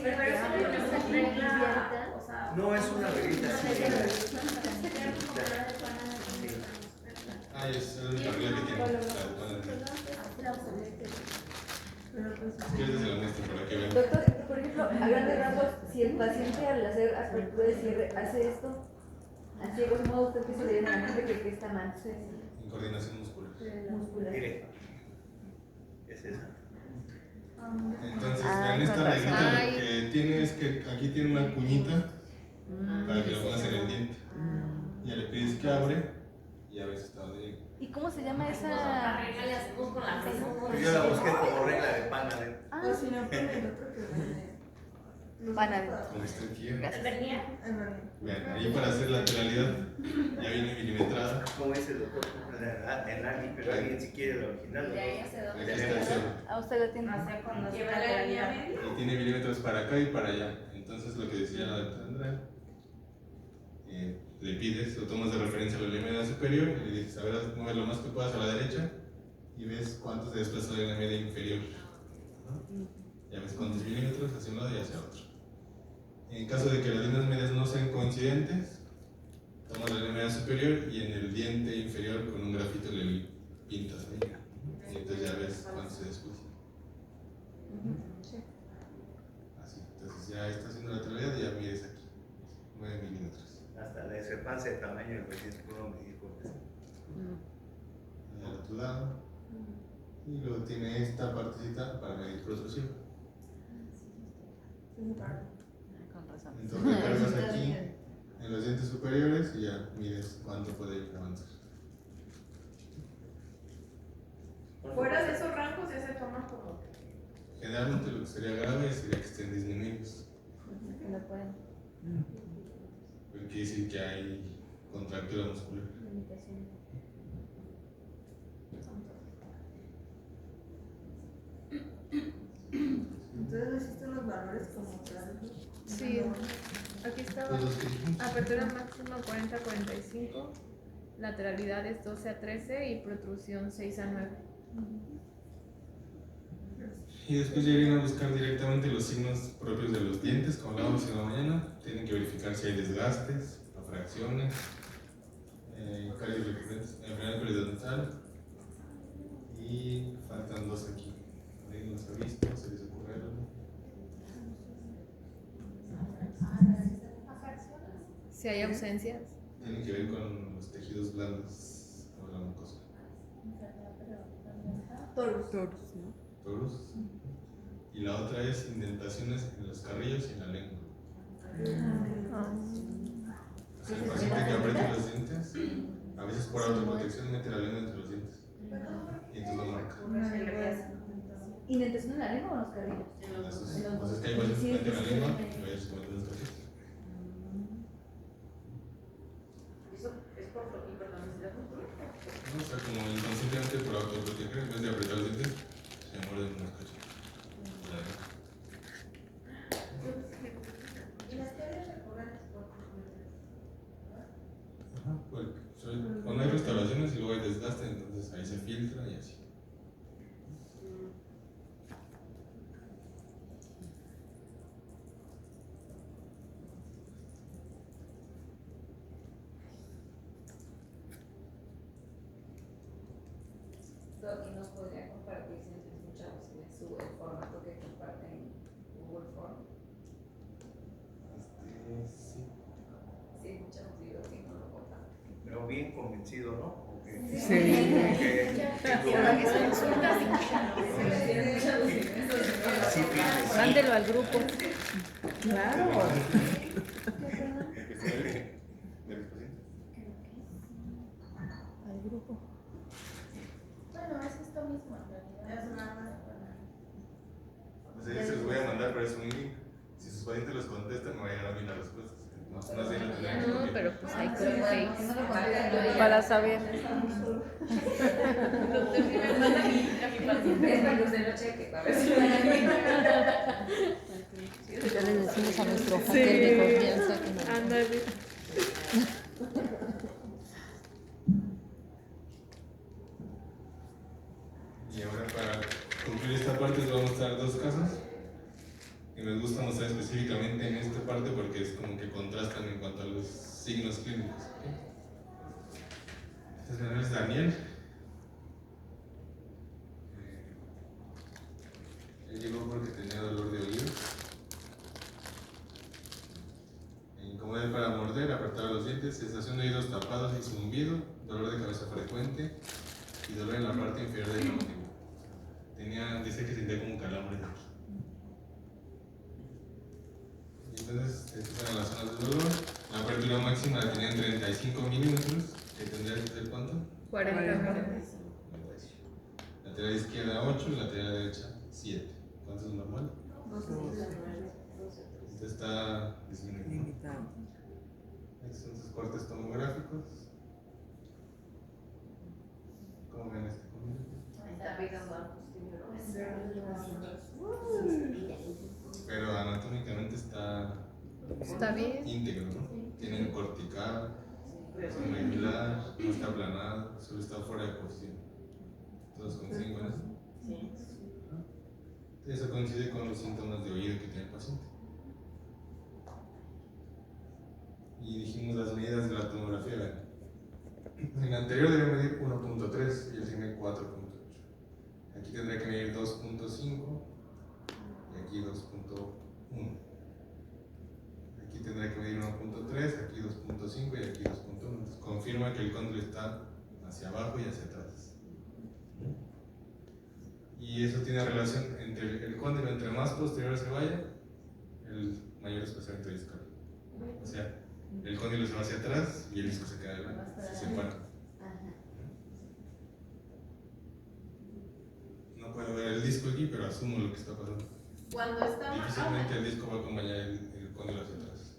Pero eso no es regla. O sea, No, es una reglita así. Ah, es la única regla que tiene. La de Panadin. ¿Quieres se la muestro para que vean? Doctor, por ejemplo, a grandes rasgos, si el paciente al hacer apertura y cierre hace esto, Así de grosso modo, usted que se le viene a la mente que está mal. En coordinación muscular. Muscular. Mire, es esa. Entonces, Ah, vean esta con razón. reglita, lo Ay. que tiene es que aquí tiene una cuñita para que lo pongas en el diente. Ya le pides que abre y a veces está donde llega. ¿Y cómo se llama La esa? regla le hacemos con la fresa. Pues yo la busqué como regla de pana. O si no, con el otro que vende. Panadero. Como está aquí. Gracias. Vean, ahí para hacer lateralidad ya viene milimetrada. Como dice el doctor, en alguien, pero alguien si quiere el original. De ahí hacia Aquí dónde. está el cero. A usted lo tiene. Lleva la línea media. Y tiene milímetros para acá y para allá. Entonces lo que decía la Alejandra, le pides o tomas de referencia la línea media superior y le dices, a ver, mueve lo más que puedas a la derecha y ves cuánto se desplaza la línea media inferior. ¿No? Ya ves cuántos milímetros hacia un lado y hacia otro. En caso de que las líneas medias no sean coincidentes, tomas la línea media superior y en el diente inferior con un grafito le pintas. ¿No? Y entonces ya ves cuánto se desplaza. Así, entonces ya está haciendo la lateralidad y ya mides aquí, 9 milímetros. Hasta la discrepancia de tamaño del paciente por uno medir con eso. Y al otro lado. Y luego tiene esta partecita para medir protrusión. Con razón. Entonces cargas aquí en los dientes superiores y ya mides cuánto puede avanzar. Fuera de esos rangos ya se toma como. Generalmente lo que sería grave sería que estén disminuidos. Que no pueden. Pero quiere decir que hay contractura muscular. Limitación. Entonces existen los valores como tal. Sí, aquí estaba. Todos los que dijimos. Apertura máxima 40-45, lateralidades 12-13 y protrusión 6-9. Y después ya vienen a buscar directamente los signos propios de los dientes, como hablábamos en la mañana. Tienen que verificar si hay desgastes, fracciones, caries recurrentes, enfermedad periodontal. Y faltan dos aquí. Ahí no se ha visto, se les ocurre algo. Si hay ausencias. Tienen que ver con los tejidos blandos o la mucosa. Toros. Torus. Y la otra es indentaciones en los carrillos y en la lengua. O sea, el paciente que aprieta los dientes, a veces por autoprotección mete la lengua entre los dientes. Y entonces lo marca. ¿Indentación en la lengua o en los carrillos? Entonces, es que hay pacientes que meten la lengua y hay otros que meten los carrillos. Eso es por hipertoxicidad muscular. ¿No? O sea, como inconscientemente por autoproteger, en vez de apretar los dientes, se muerden unos cachos. Y las caries recurrentes por Ajá, porque cuando hay restauraciones y luego hay desgaste, entonces ahí se filtra y así. Y nos podría compartir si nos escuchamos si me subo el formato que comparten en Google Form. Sí. Si escuchamos digo que no lo comparten. Pero bien convencido, ¿no? ¿O qué? Sí. Ahora que son insultas Así fíjense. Mándelo al grupo. Claro. Al grupo. Bueno, es esto mismo en realidad. Es nada más para. Pues ahí se los voy a mandar, pero es un link. Si sus pacientes los contestan, me va a llegar a mí las respuestas. No sé si lo tendrán No, que pero pues hay Que no copy-paste. lo comparten. Para saber. Doctor, si me manda a mi paciente. Es para que usted lo cheque, para ver si Ya les decimos a nuestro Sí. hacker de confianza que no. Ándale. Y ahora para concluir esta parte les voy a mostrar dos casos que me gusta mostrar específicamente en esta parte porque es como que contrastan en cuanto a los signos clínicos. Este menor es Daniel. Él llegó porque tenía dolor de oído. Incomodidad para morder, apretar los dientes, sensación frecuente y dolor en la parte inferior de la mandíbula. Dice que sentía como calambres aquí. Y entonces, estas eran las zonas de dolor. La apertura máxima la tenía en 35 milímetros, que tendría que ser ¿cuánto? 40 minutos. Lateral izquierda 8 y lateral derecha 7. ¿Cuánto es normal? 12. Este está disminuido. Estos son sus cortes tomográficos. ¿Cómo ven este conmigo? Está pegando al Pero anatómicamente está Bien. íntegro, ¿no? Tiene cortical, es irregular, no está aplanado, solo está fuera de posición. ¿Todos coinciden con eso? Sí. Eso coincide con los síntomas de oído que tiene el paciente. Y dijimos las medidas de la tomografía. ¿Ven? En el anterior debe medir 1.3 y el siguiente 4.8. Aquí tendrá que medir 2.5 y aquí 2.1. Aquí tendrá que medir 1.3, aquí 2.5 y aquí 2.1. Entonces confirma que el cóndilo está hacia abajo y hacia atrás. Y eso tiene relación entre el cóndilo, entre más posterior se vaya, el mayor espaciamiento discal. O sea, el cóndilo se va hacia atrás y el disco se queda adelante, se separa. No puedo ver el disco aquí, pero asumo lo que está pasando. Cuando está más. Difícilmente el disco va a acompañar el cóndilo hacia atrás.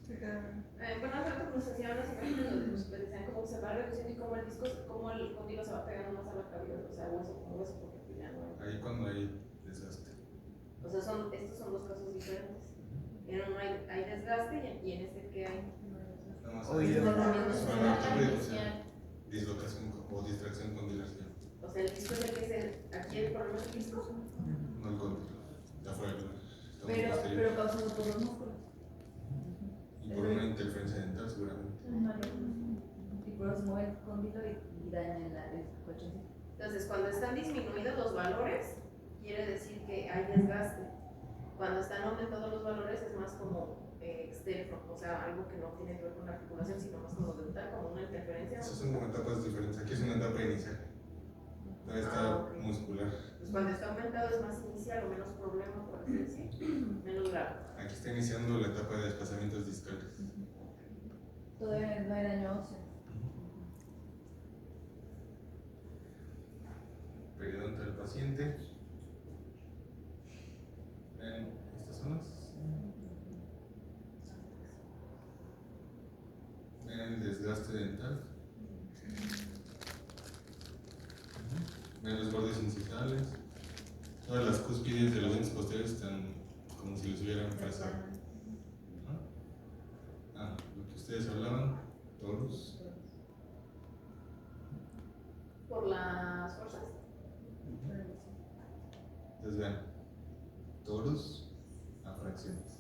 Bueno, hace rato nos enseñaban las imágenes donde nos decían cómo se va reduciendo y cómo el disco, cómo el cóndilo se va pegando más a la cavidad, o sea, hueso con hueso, porque pues ya no hay. Ahí cuando hay desgaste. O sea, estos son dos casos diferentes. En uno hay desgaste y en este que hay. Nada más Oído. dislocación o distracción condilar. O sea, el disco es el que se. Aquí el problema es el disco. No el cóndilo. Está fuera del lugar. Está muy Pero posterior. causado por los músculos. Y por una interferencia dental seguramente. Y por eso se mueve el cóndilo y daña el colchoncito. Entonces, cuando están disminuidos los valores, quiere decir que hay desgaste. Cuando están aumentados los valores es más como externo, o sea, algo que no tiene que ver con la articulación, sino más como dental, como una interferencia. Esas son como etapas diferentes. Aquí es una etapa inicial. Todavía está muscular. Pues cuando está aumentado es más inicial o menos problema, por así decir, menos grave. Aquí está iniciando la etapa de desplazamientos discales. Todavía no hay daño óseo. Periodonto del paciente. Ven estas zonas. Ven el desgaste dental. Ven los bordes incisiales. Todas las cúspides de los dientes posteriores están como si los hubieran fresado. Lo que ustedes hablaban, torus. ¿Por las fuerzas? Entonces vean, torus a fracciones.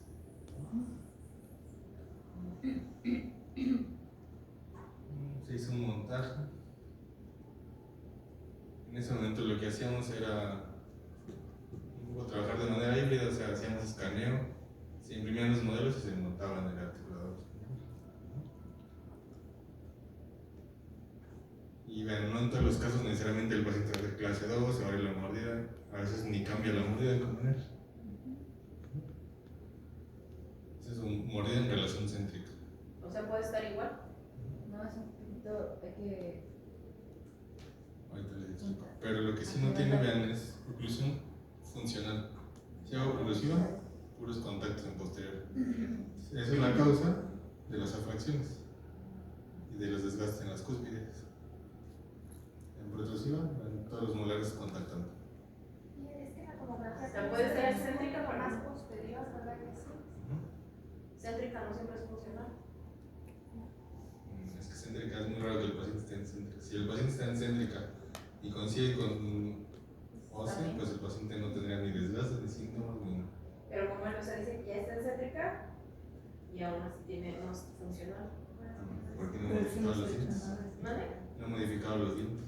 Se hizo un montaje. En ese momento lo que hacíamos era trabajar de manera híbrida, o sea, hacíamos escaneo, se imprimían los modelos y se montaban en el articulador. Y vean, no en todos los casos necesariamente el paciente va a ser clase 2, se va a abrir la mordida, a veces ni cambia la mordida de manera. Esa es un mordida en relación céntrica. O sea, puede estar igual. No, es un poquito, hay que. Ahorita les explico. Pero lo que sí no tiene, vean, es oclusión funcional. Si hago oclusiva, puros contactos en posterior. Esa es la causa de las afracciones y de los desgastes en las cúspides. En protrusiva, ven todos los molares contactando. O sea, puede ser céntrica, pero más posterior, ¿verdad que sí? céntrica no siempre es funcional. Es que céntrica es muy raro que el paciente esté en céntrica. Si el paciente está en céntrica y coincide con ósea, pues el paciente no tendría ni desgaste, ni síntomas, ni nada. Pero como él, o sea, dice que ya está en céntrica y aún así no es funcional. Porque no ha modificado los dientes. ¿Vale? No ha modificado los dientes.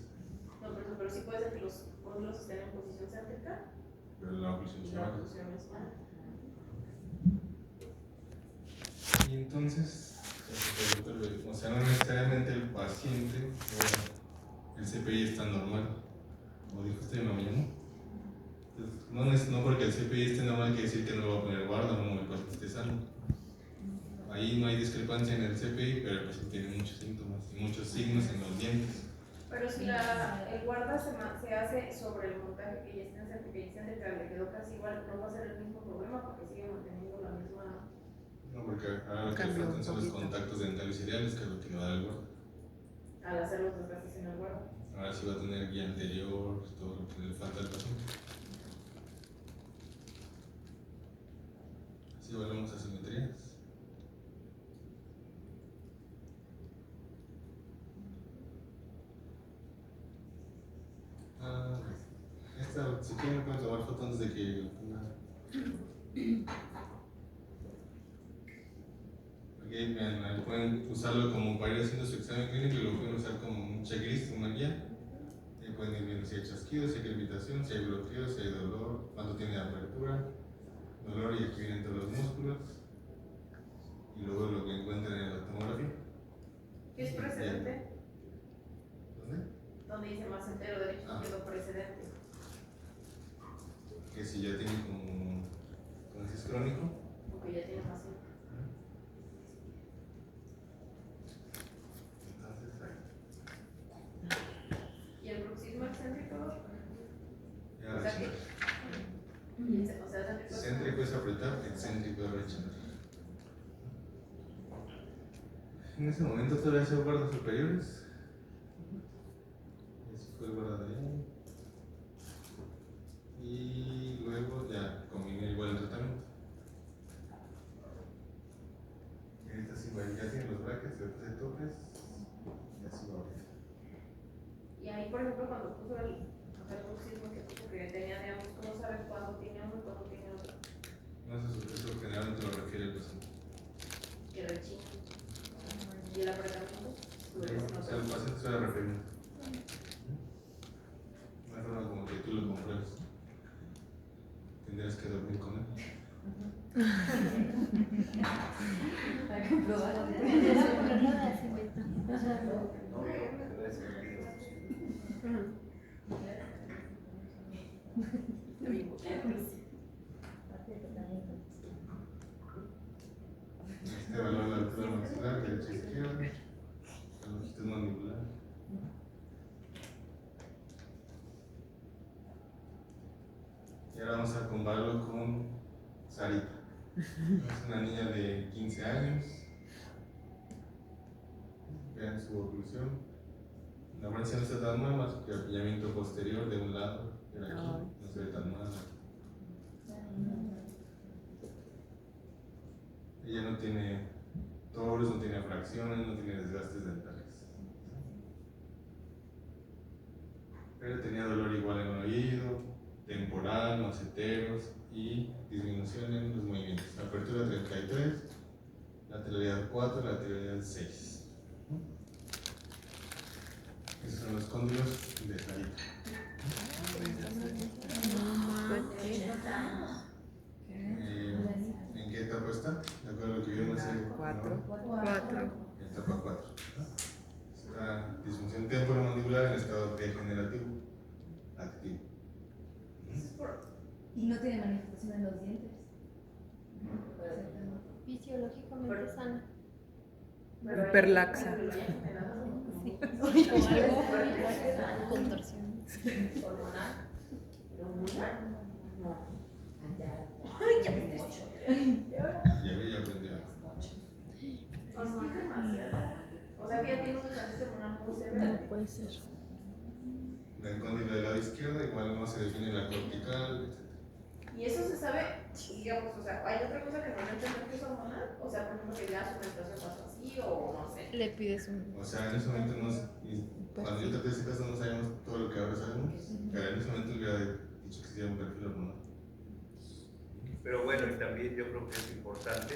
No, pero sí puede ser que los cóndilos estén en posición céntrica Pero la oclusión y se la va. oclusión es mal. Y entonces, o sea, no necesariamente el paciente, el CPI está normal, como dijo usted en la mañana. Entonces, no porque el CPI esté normal quiere decir que no lo va a poner guarda o no el paciente esté sano. Ahí no hay discrepancia en el CPI, pero el paciente tiene muchos síntomas y muchos signos en los dientes. Pero si el guarda se hace sobre el montaje que ya está en certificación de que le quedó casi igual, no va a ser el mismo problema porque sigue manteniendo la misma. No, porque ahora lo que le faltan son los contactos dentales ideales, que es lo que le va a dar el guarda. Al hacer los desgastes en el guarda. Ahora sí va a tener guía anterior, todo lo que le falta al paciente. Así volvemos a simetrías. Esta, si quieren pueden tomar foto antes de que lo ponga. Ok, vean, pueden usarlo como para ir haciendo su examen clínico y lo pueden usar como un checklist, una guía. Y pueden ir viendo si hay chasquidos, si hay crepitación, si hay bloqueo, si hay dolor, cuánto tiene apertura, dolor y aquí vienen todos los músculos. Y luego lo que encuentran en la tomografía. ¿Qué es precedente? ¿Dónde? Donde dice más entero derecho izquierdo precedente. Que si ya tiene como es crónico. Porque ya tiene más entero. Entonces ahí. ¿Y el bruxismo excéntrico? Ya O sea, excéntrico es apretar, excéntrico es rechinar. En ese momento todavía se guardas superiores. Ese fue el guarda de ahí. Y luego ya combina igual el tratamiento. Y ahorita sí, ya tiene los brackets, después de topes. Y así va a abrir. Y ahí, por ejemplo, cuando puso el bruxismo que puso que tenía de ambos, ¿cómo sabes cuándo tiene uno y cuándo tiene otro? No, eso generalmente lo refiere el paciente. Que rechina. ¿Y el apretamiento? O sea, el paciente se va a referir. Una forma como que tú lo compruebes. Tendrías que dormir con él. Para comprobarlo. No, no es sentido. Este valor de altura maxilar, derecha izquierda, la longitud mandibular. Y ahora vamos a compararlo con Sarita. Es una niña de 15 años. Vean su oclusión. La apariencia no está tan mal, más que el apillamiento posterior de un lado, pero aquí no se ve tan mal. Ella no tiene toros, no tiene fracciones, no tiene desgastes dentales. Pero tenía dolor igual en el oído, temporal, maceteros y disminución en los movimientos. Apertura 33, lateralidad 4, lateralidad 6. Esos son los cóndilos de Sarita. ¿En qué etapa está? De acuerdo a lo que vieron hace 4. Etapa 4. Está disfunción temporomandibular en estado degenerativo activo. Y no tiene manifestación en los dientes. Fisiológicamente sana. Hiperlaxa. Contorsión. Ya aprendió. O sea, que ya tiene un desgaste hormonal muy severo. Puede ser. El cóndilo del lado izquierdo, igual no se define la cortical, etc. Y eso se sabe, digamos, o sea, ¿hay otra cosa que no entendemos que es hormonal? O sea, por ejemplo, que ya su menstruación pasó así o no sé. Le pides un. O sea, en ese momento cuando yo traté ese caso no sabíamos todo lo que ahora sabemos, pero en ese momento le hubiera dicho que se llama un perfil hormonal. Pero bueno, y también yo creo que es importante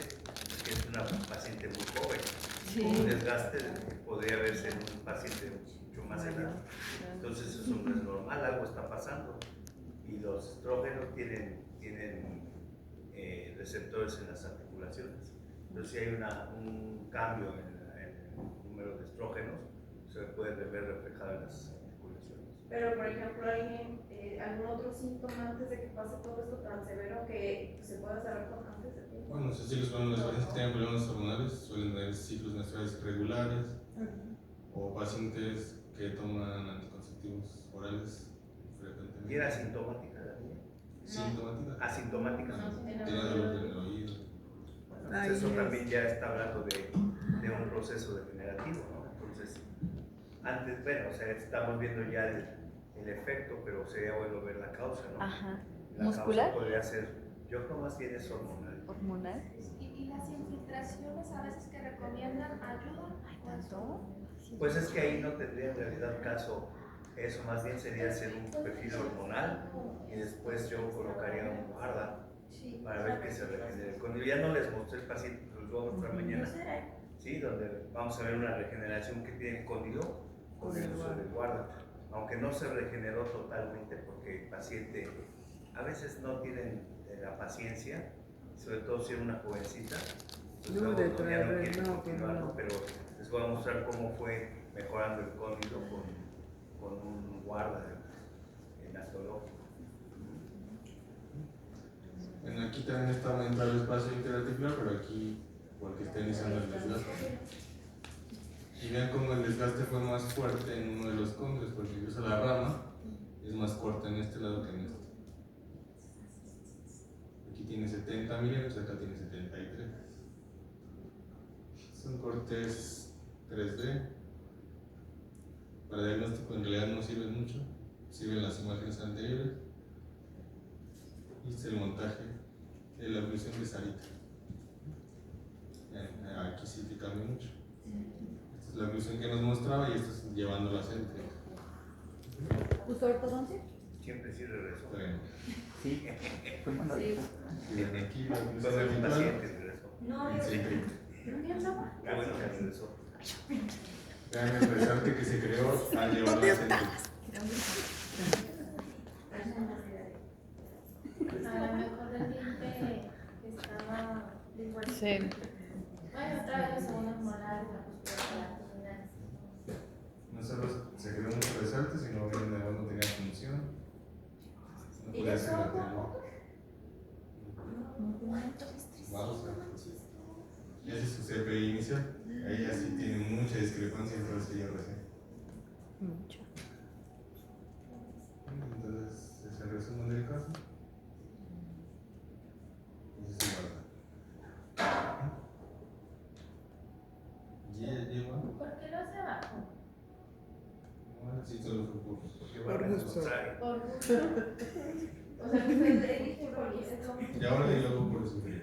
que es una paciente muy joven, Sí. con un desgaste que podría verse en un paciente mucho más edad. Entonces eso no es normal, algo está pasando. Y los estrógenos tienen receptores en las articulaciones. Entonces si hay un cambio en el número de estrógenos, se puede ver reflejado Pero, por ejemplo, alguien, algún otro síntoma antes de que pase todo esto tan severo que se pueda saber con antes de tiempo. Bueno, si los pacientes que tienen problemas hormonales suelen tener ciclos menstruales irregulares o pacientes que toman anticonceptivos orales frecuentemente. ¿Y era asintomática la niña? Sintomática. Asintomática. Tiene dolor del oído. Bueno, pues eso también ya está hablando de un proceso degenerativo, ¿no? Entonces, antes, bueno, o sea, estamos viendo ya el efecto, pero sería bueno ver la causa, ¿no? Ajá. La ¿Muscular? causa podría ser, yo creo más bien es hormonal. ¿Hormonal? Y las infiltraciones a veces que recomiendan ayudan. ¿Hay tanto? Pues es que ahí no tendría en realidad caso eso, más bien sería hacer un perfil hormonal y después yo colocaría un guarda para ver que se regenere. Cuando ya no les mostré el paciente, los voy a mostrar mañana, ¿sí? Donde vamos a ver una regeneración que tiene escondido con el uso del guarda. Aunque no se regeneró totalmente porque el paciente a veces no tienen la paciencia, sobre todo si era una jovencita, pues luego ya no quieren continuar, ¿no? Pero les voy a mostrar cómo fue mejorando el código con un guarda enastológico. Bueno, aquí también está aumentando el espacio interarticular, pero aquí porque está iniciando el desgaste. Y vean cómo el desgaste fue más fuerte en uno de los cóndrios, porque incluso la rama es más corta en este lado que en este. Aquí tiene 70 milímetros, acá tiene 73. Son cortes 3D. Para diagnóstico en realidad no sirven mucho, sirven las imágenes anteriores. Y este es el montaje de la oclusión de Sarita. Aquí sí te cambia mucho. Esta es la oclusión que nos mostraba y esto es llevándola a centro. ¿Usó ortodoncia? Siempre sí regresó. Bueno, Sí. y ven aquí la oclusión Todo el habitual. paciente regresó. No, Ah, bueno, ya regresó. Vean el resalte que se creó al llevarla a centro. A lo mejor el diente estaba igual. Sí. Bueno, otra vez la segunda molar, la postura abdominal. No solo se creó mucho resalte, sino que además no tenía función. No podía hacer la tele. Vamos a ver. Y ese es su CPI inicial. Ahí ya sí tiene mucha discrepancia entre los que yo recién. Mucho. Entonces, es el resumen del caso. Y se guarda. Y ella lleva. ¿Por qué lo hace abajo? Bueno, sí, solo fue por. Porque va a demostrar. Por gusto. O sea, que usted elige por gusto. Y ahora yo lo hago por sufrir.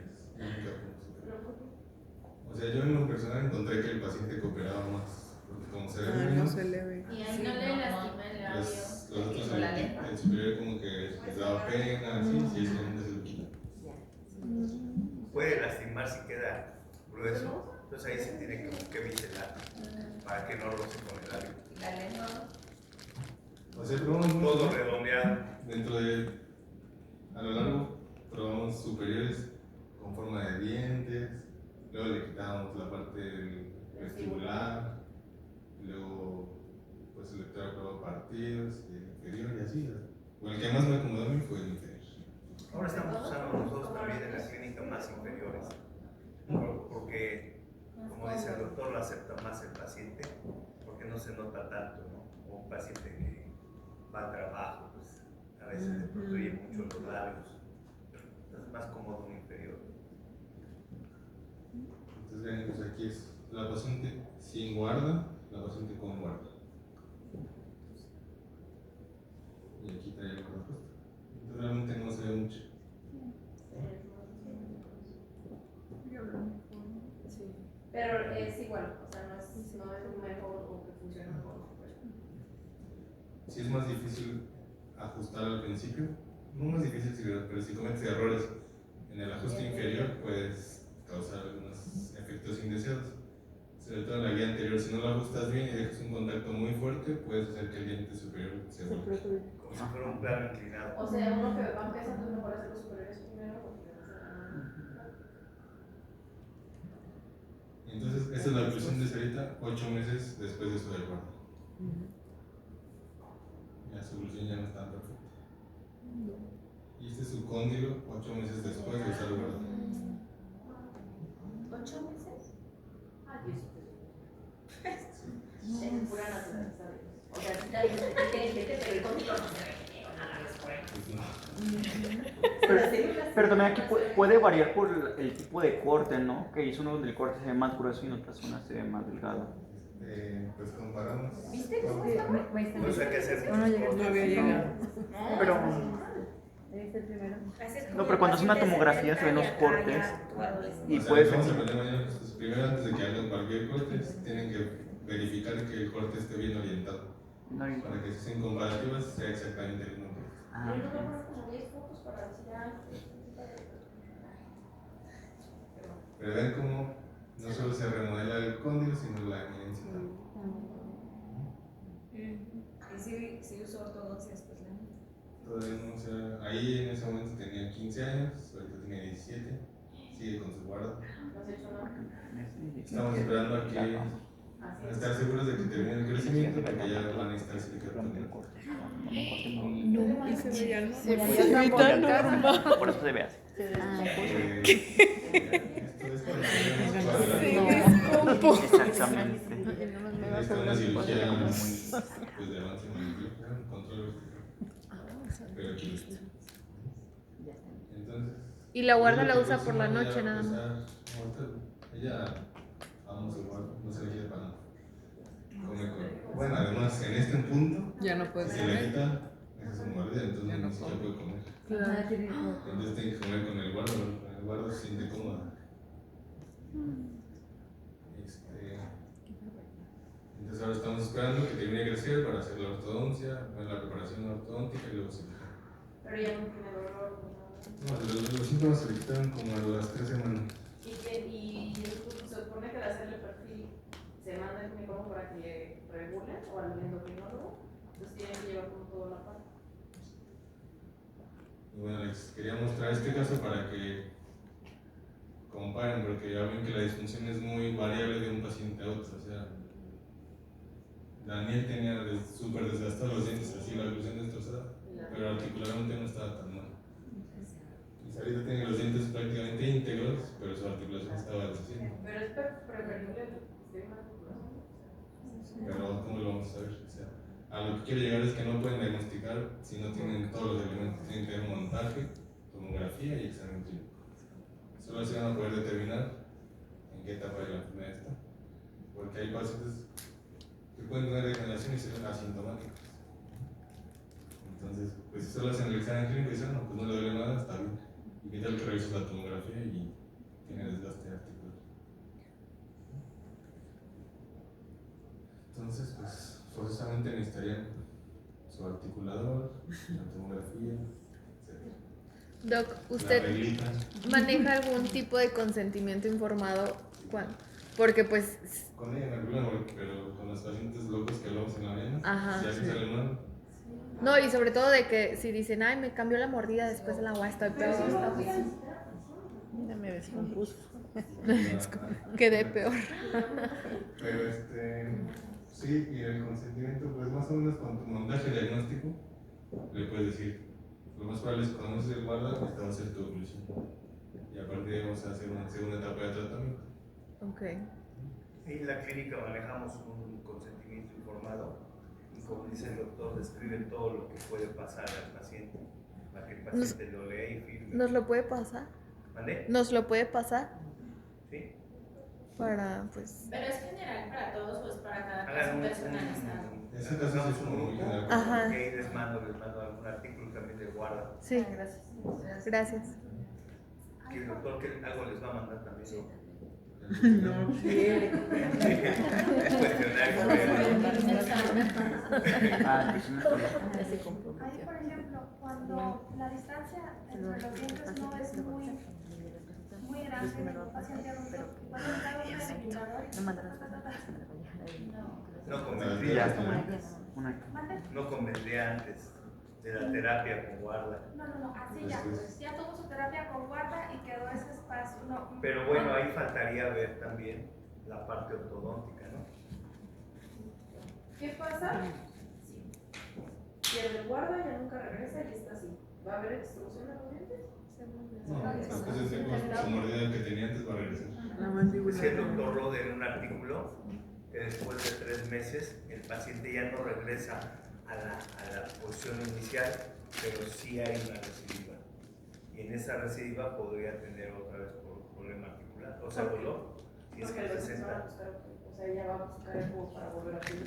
O sea, yo en lo personal encontré que el paciente cooperaba más. Porque como se ve menos, Y ahí no le lastima el labio. los otros, el superior como que les daba pena, así, sí, se lo quita. Puede lastimar si queda grueso, entonces ahí se tiene que biselar para que no roce con el labio. la lengua. O sea, probamos Todo redondeado. dentro de, a lo largo, probamos superiores con forma de dientes, luego le quitábamos la parte del vestibular, luego pues el lector probó partidos, y el inferior y así. Bueno, el que más me acomodó a mí fue el inferior. Ahora estamos usando nosotros también en la clínica más inferiores, porque como dice el doctor, lo acepta más el paciente, porque no se nota tanto, ¿no? O un paciente que va al trabajo, pues a veces le construye mucho los labios, es más cómodo un inferior. Entonces ven, pues aquí es la paciente sin guarda, la paciente con guarda. Y aquí trae el corpuesto. Entonces realmente no se ve mucho. Pero es igual, o sea, no es mejor o que funciona mejor. Si es más difícil ajustar al principio, no más difícil, pero si cometes errores en el ajuste inferior, puedes causar algunos efectos indeseados. Sobre todo en la guía anterior, si no lo ajustas bien y dejas un contacto muy fuerte, puedes hacer que el diente superior se vuelva. Como si fuera un plano inclinado. O sea, uno que va empezando mejor a hacer los superiores primero porque Entonces, esta es la oclusión de Sarita 8 meses después de su del guarda. Ya su evolución ya no estaba perfecta. Y este es su cóndilo 8 meses después de estar guardado. 8 meses. Ah, Diosito. Es pura naturaleza de Dios. O sea, está bien, inteligente, pero el código no se ve nada después. Pero también aquí puede variar por el tipo de corte, ¿no? Que hizo uno donde el corte se ve más grueso y en otras zonas se ve más delgado. Pues comparamos. ¿Viste cómo con- estaba? No sé qué hacer. No llega. No había llegado. Pero, ¿Viste el primero? no, pero cuando hace una tomografía se ven los cortes y O sea, puede vamos a ser. aprender mañana, pues, primero antes de que hagan cualquier corte, tienen que verificar que el corte esté bien orientado. No, Para que si hacen comparativas sea exactamente el mismo corte. ah, Yo no me acuerdo como 10 fotos para decir algo. Pero ven cómo no solo se remodela el cóndilo, sino la eminencia. Y sí usó ortodoncia después, ¿no? Todavía no, o sea, ahí en ese momento tenía 15 años, ahorita tiene 17, sigue con su guarda. No has hecho nada. Estamos esperando a estar seguros de que termine el crecimiento, porque ya van a necesitar silicona. No, y se veía normal. Se ve tan normal. Por eso se ve así. Esto es para que Exactamente. esta es una cirugía pues, de avance en control vertical. Pero aquí listo. Entonces, Y la guarda la lo usa que por la próximo noche ya nada va a más. empezar, ella vamos a guardar, no se le quiere para nada. Bueno, además en este punto, Ya no puede si se le comer. quita, esa es un mordida, entonces Ya no ni siquiera come. puede comer. Nada tiene como- Entonces tiene que comer con el guardo se siente cómoda. Entonces ahora estamos esperando que termine de crecer para hacer la ortodoncia, la preparación ortodóntica y luego cirugía. Pero ya no tiene dolor ni nada. No, los síntomas se le quitaron como a las 3 semanas. Y se supone que al hacerle perfil se manda el ginecólogo para que le regule o al endocrinólogo. Entonces tienen que llevar como toda la parte. Y bueno, les quería mostrar este caso para que comparen, porque ya ven que la disfunción es muy variable de un paciente a otro. O sea, Daniel tenía súper desgastados los dientes, así la oclusión destrozada, pero articularmente no estaba tan mal. Y Sarita tiene los dientes prácticamente íntegros, pero su articulación estaba deshaciendo. Pero es preferible el sistema de articulación. Pero ¿cómo lo vamos a saber? O sea, a lo que quiero llegar es que no pueden diagnosticar si no tienen todos los elementos. Tienen que tener montaje, tomografía y examen clínico. Solo así van a poder determinar en qué etapa de la enfermedad está. Porque hay pacientes que pueden tener degeneración y ser asintomáticos. Entonces, pues si solo hacen el examen clínico y dicen, no, pues no le duele nada, está bien. Y qué tal que revisas la tomografía y tiene desgaste articular. Entonces, pues forzosamente necesitarían su articulador, la tomografía, etc. Doc, La ¿usted reglita. maneja algún tipo de consentimiento informado cuando? Porque pues, Con ella no hay problema, pero con los pacientes locos que hablamos en la mañana, Ajá, si alguien sí. sale mal, no, y sobre todo de que si dicen, ay, me cambió la mordida después de la agua, estoy peor. Mira, me descompuso. Quedé peor. pero sí, y el consentimiento, pues más o menos con tu montaje diagnóstico, le puedes decir, lo más probable es que cuando conoces el guarda, esta va a ser tu evolución. Y aparte vamos a hacer una segunda etapa de tratamiento. Ok. En la clínica manejamos un consentimiento informado y como dice el doctor, describe todo lo que puede pasar al paciente para que el paciente lo lea y firme. ¿Nos lo puede pasar? ¿Mande? ¿Nos lo puede pasar? Sí. Para, pues... Pero es general para todos, pues para cada caso Hagan personalizado. Ese caso es como muy general. Ajá. Ok, les mando algún artículo también de guarda. Sí, Gracias. gracias. Que el doctor que algo les va a mandar también. ¿no? No quiere. Es cuestionario. Ah, pues no. Ahí, por ejemplo, cuando la distancia entre los dientes no es muy grande en un paciente adulto, ¿puede usar un ventilador? No Ya, convendría, ¿Mande? no convendría antes de la terapia con guarda. No, así ya. Ya tuvo su terapia con guarda y quedó ese espacio. No. Pero bueno, ahí faltaría ver también la parte ortodóntica, ¿no? ¿Qué pasa? pierde el guarda, ya nunca regresa y está así. ¿Va a haber extrusión a los dientes? No, después de su mordida que tenía antes va a regresar. Decía el doctor Rode en un artículo que después de 3 meses el paciente ya no regresa a la posición inicial, pero sí hay una recidiva. Y en esa recidiva podría tener otra vez problema articular, o sea, dolor. Si es que Porque los presenta. van a buscar, o sea, ella va a buscar el jugo para volver a subir.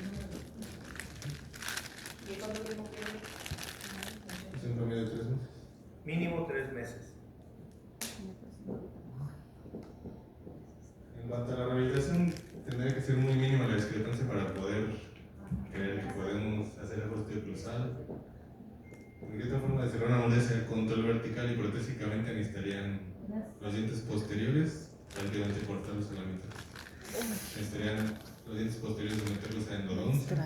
¿Y cuánto tiempo tiene? Es un promedio de 3 meses. Mínimo 3 meses. En cuanto a la rehabilitación, tendría que ser muy mínima la discrepancia para poder creer que podemos hacer ajuste oclusal. Porque otra forma de cerrar una mordida sería control vertical y protésicamente necesitarían los dientes posteriores, prácticamente cortarlos a la mitad. Necesitarían los dientes posteriores someterlos a endodoncia,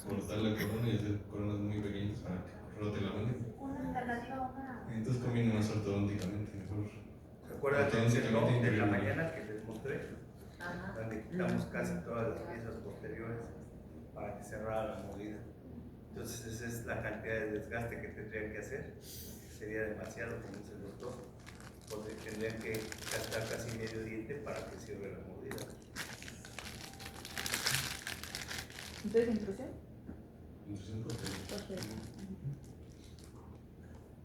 cortar la corona y hacer coronas muy pequeñas para que rote la mandíbula. Una alternativa, una. Entonces combino más ortodónticamente mejor. ¿Se acuerdan del sermón de la mañana que les mostré? Donde quitamos casi todas las piezas posteriores para que cerrara la mordida. Entonces esa es la cantidad de desgaste que tendrían que hacer. Sería demasiado, como dice el doctor, porque tendrían que gastar casi medio diente para que cierre la mordida. Entonces, ¿intrusión? Intrusión posterior.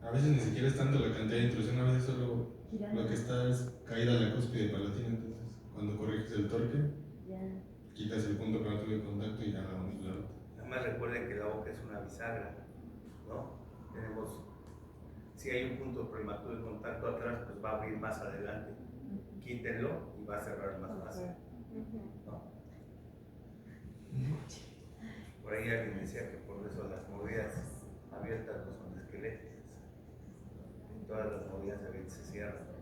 A veces ni siquiera es tanto la cantidad de intrusión, a veces solo lo que está es caída la cúspide palatina. Entonces, cuando corriges el torque, quitas el punto que no tuve contacto y ya la mandíbula rota. Además recuerden que la boca es una bisagra, ¿no? Tenemos, si hay un punto prematuro de contacto atrás, pues va a abrir más adelante. Quítenlo y va a cerrar más fácil, ¿no? Por ahí alguien decía que por eso las mordidas abiertas no son esqueléticas. En todas las mordidas abiertas se cierran.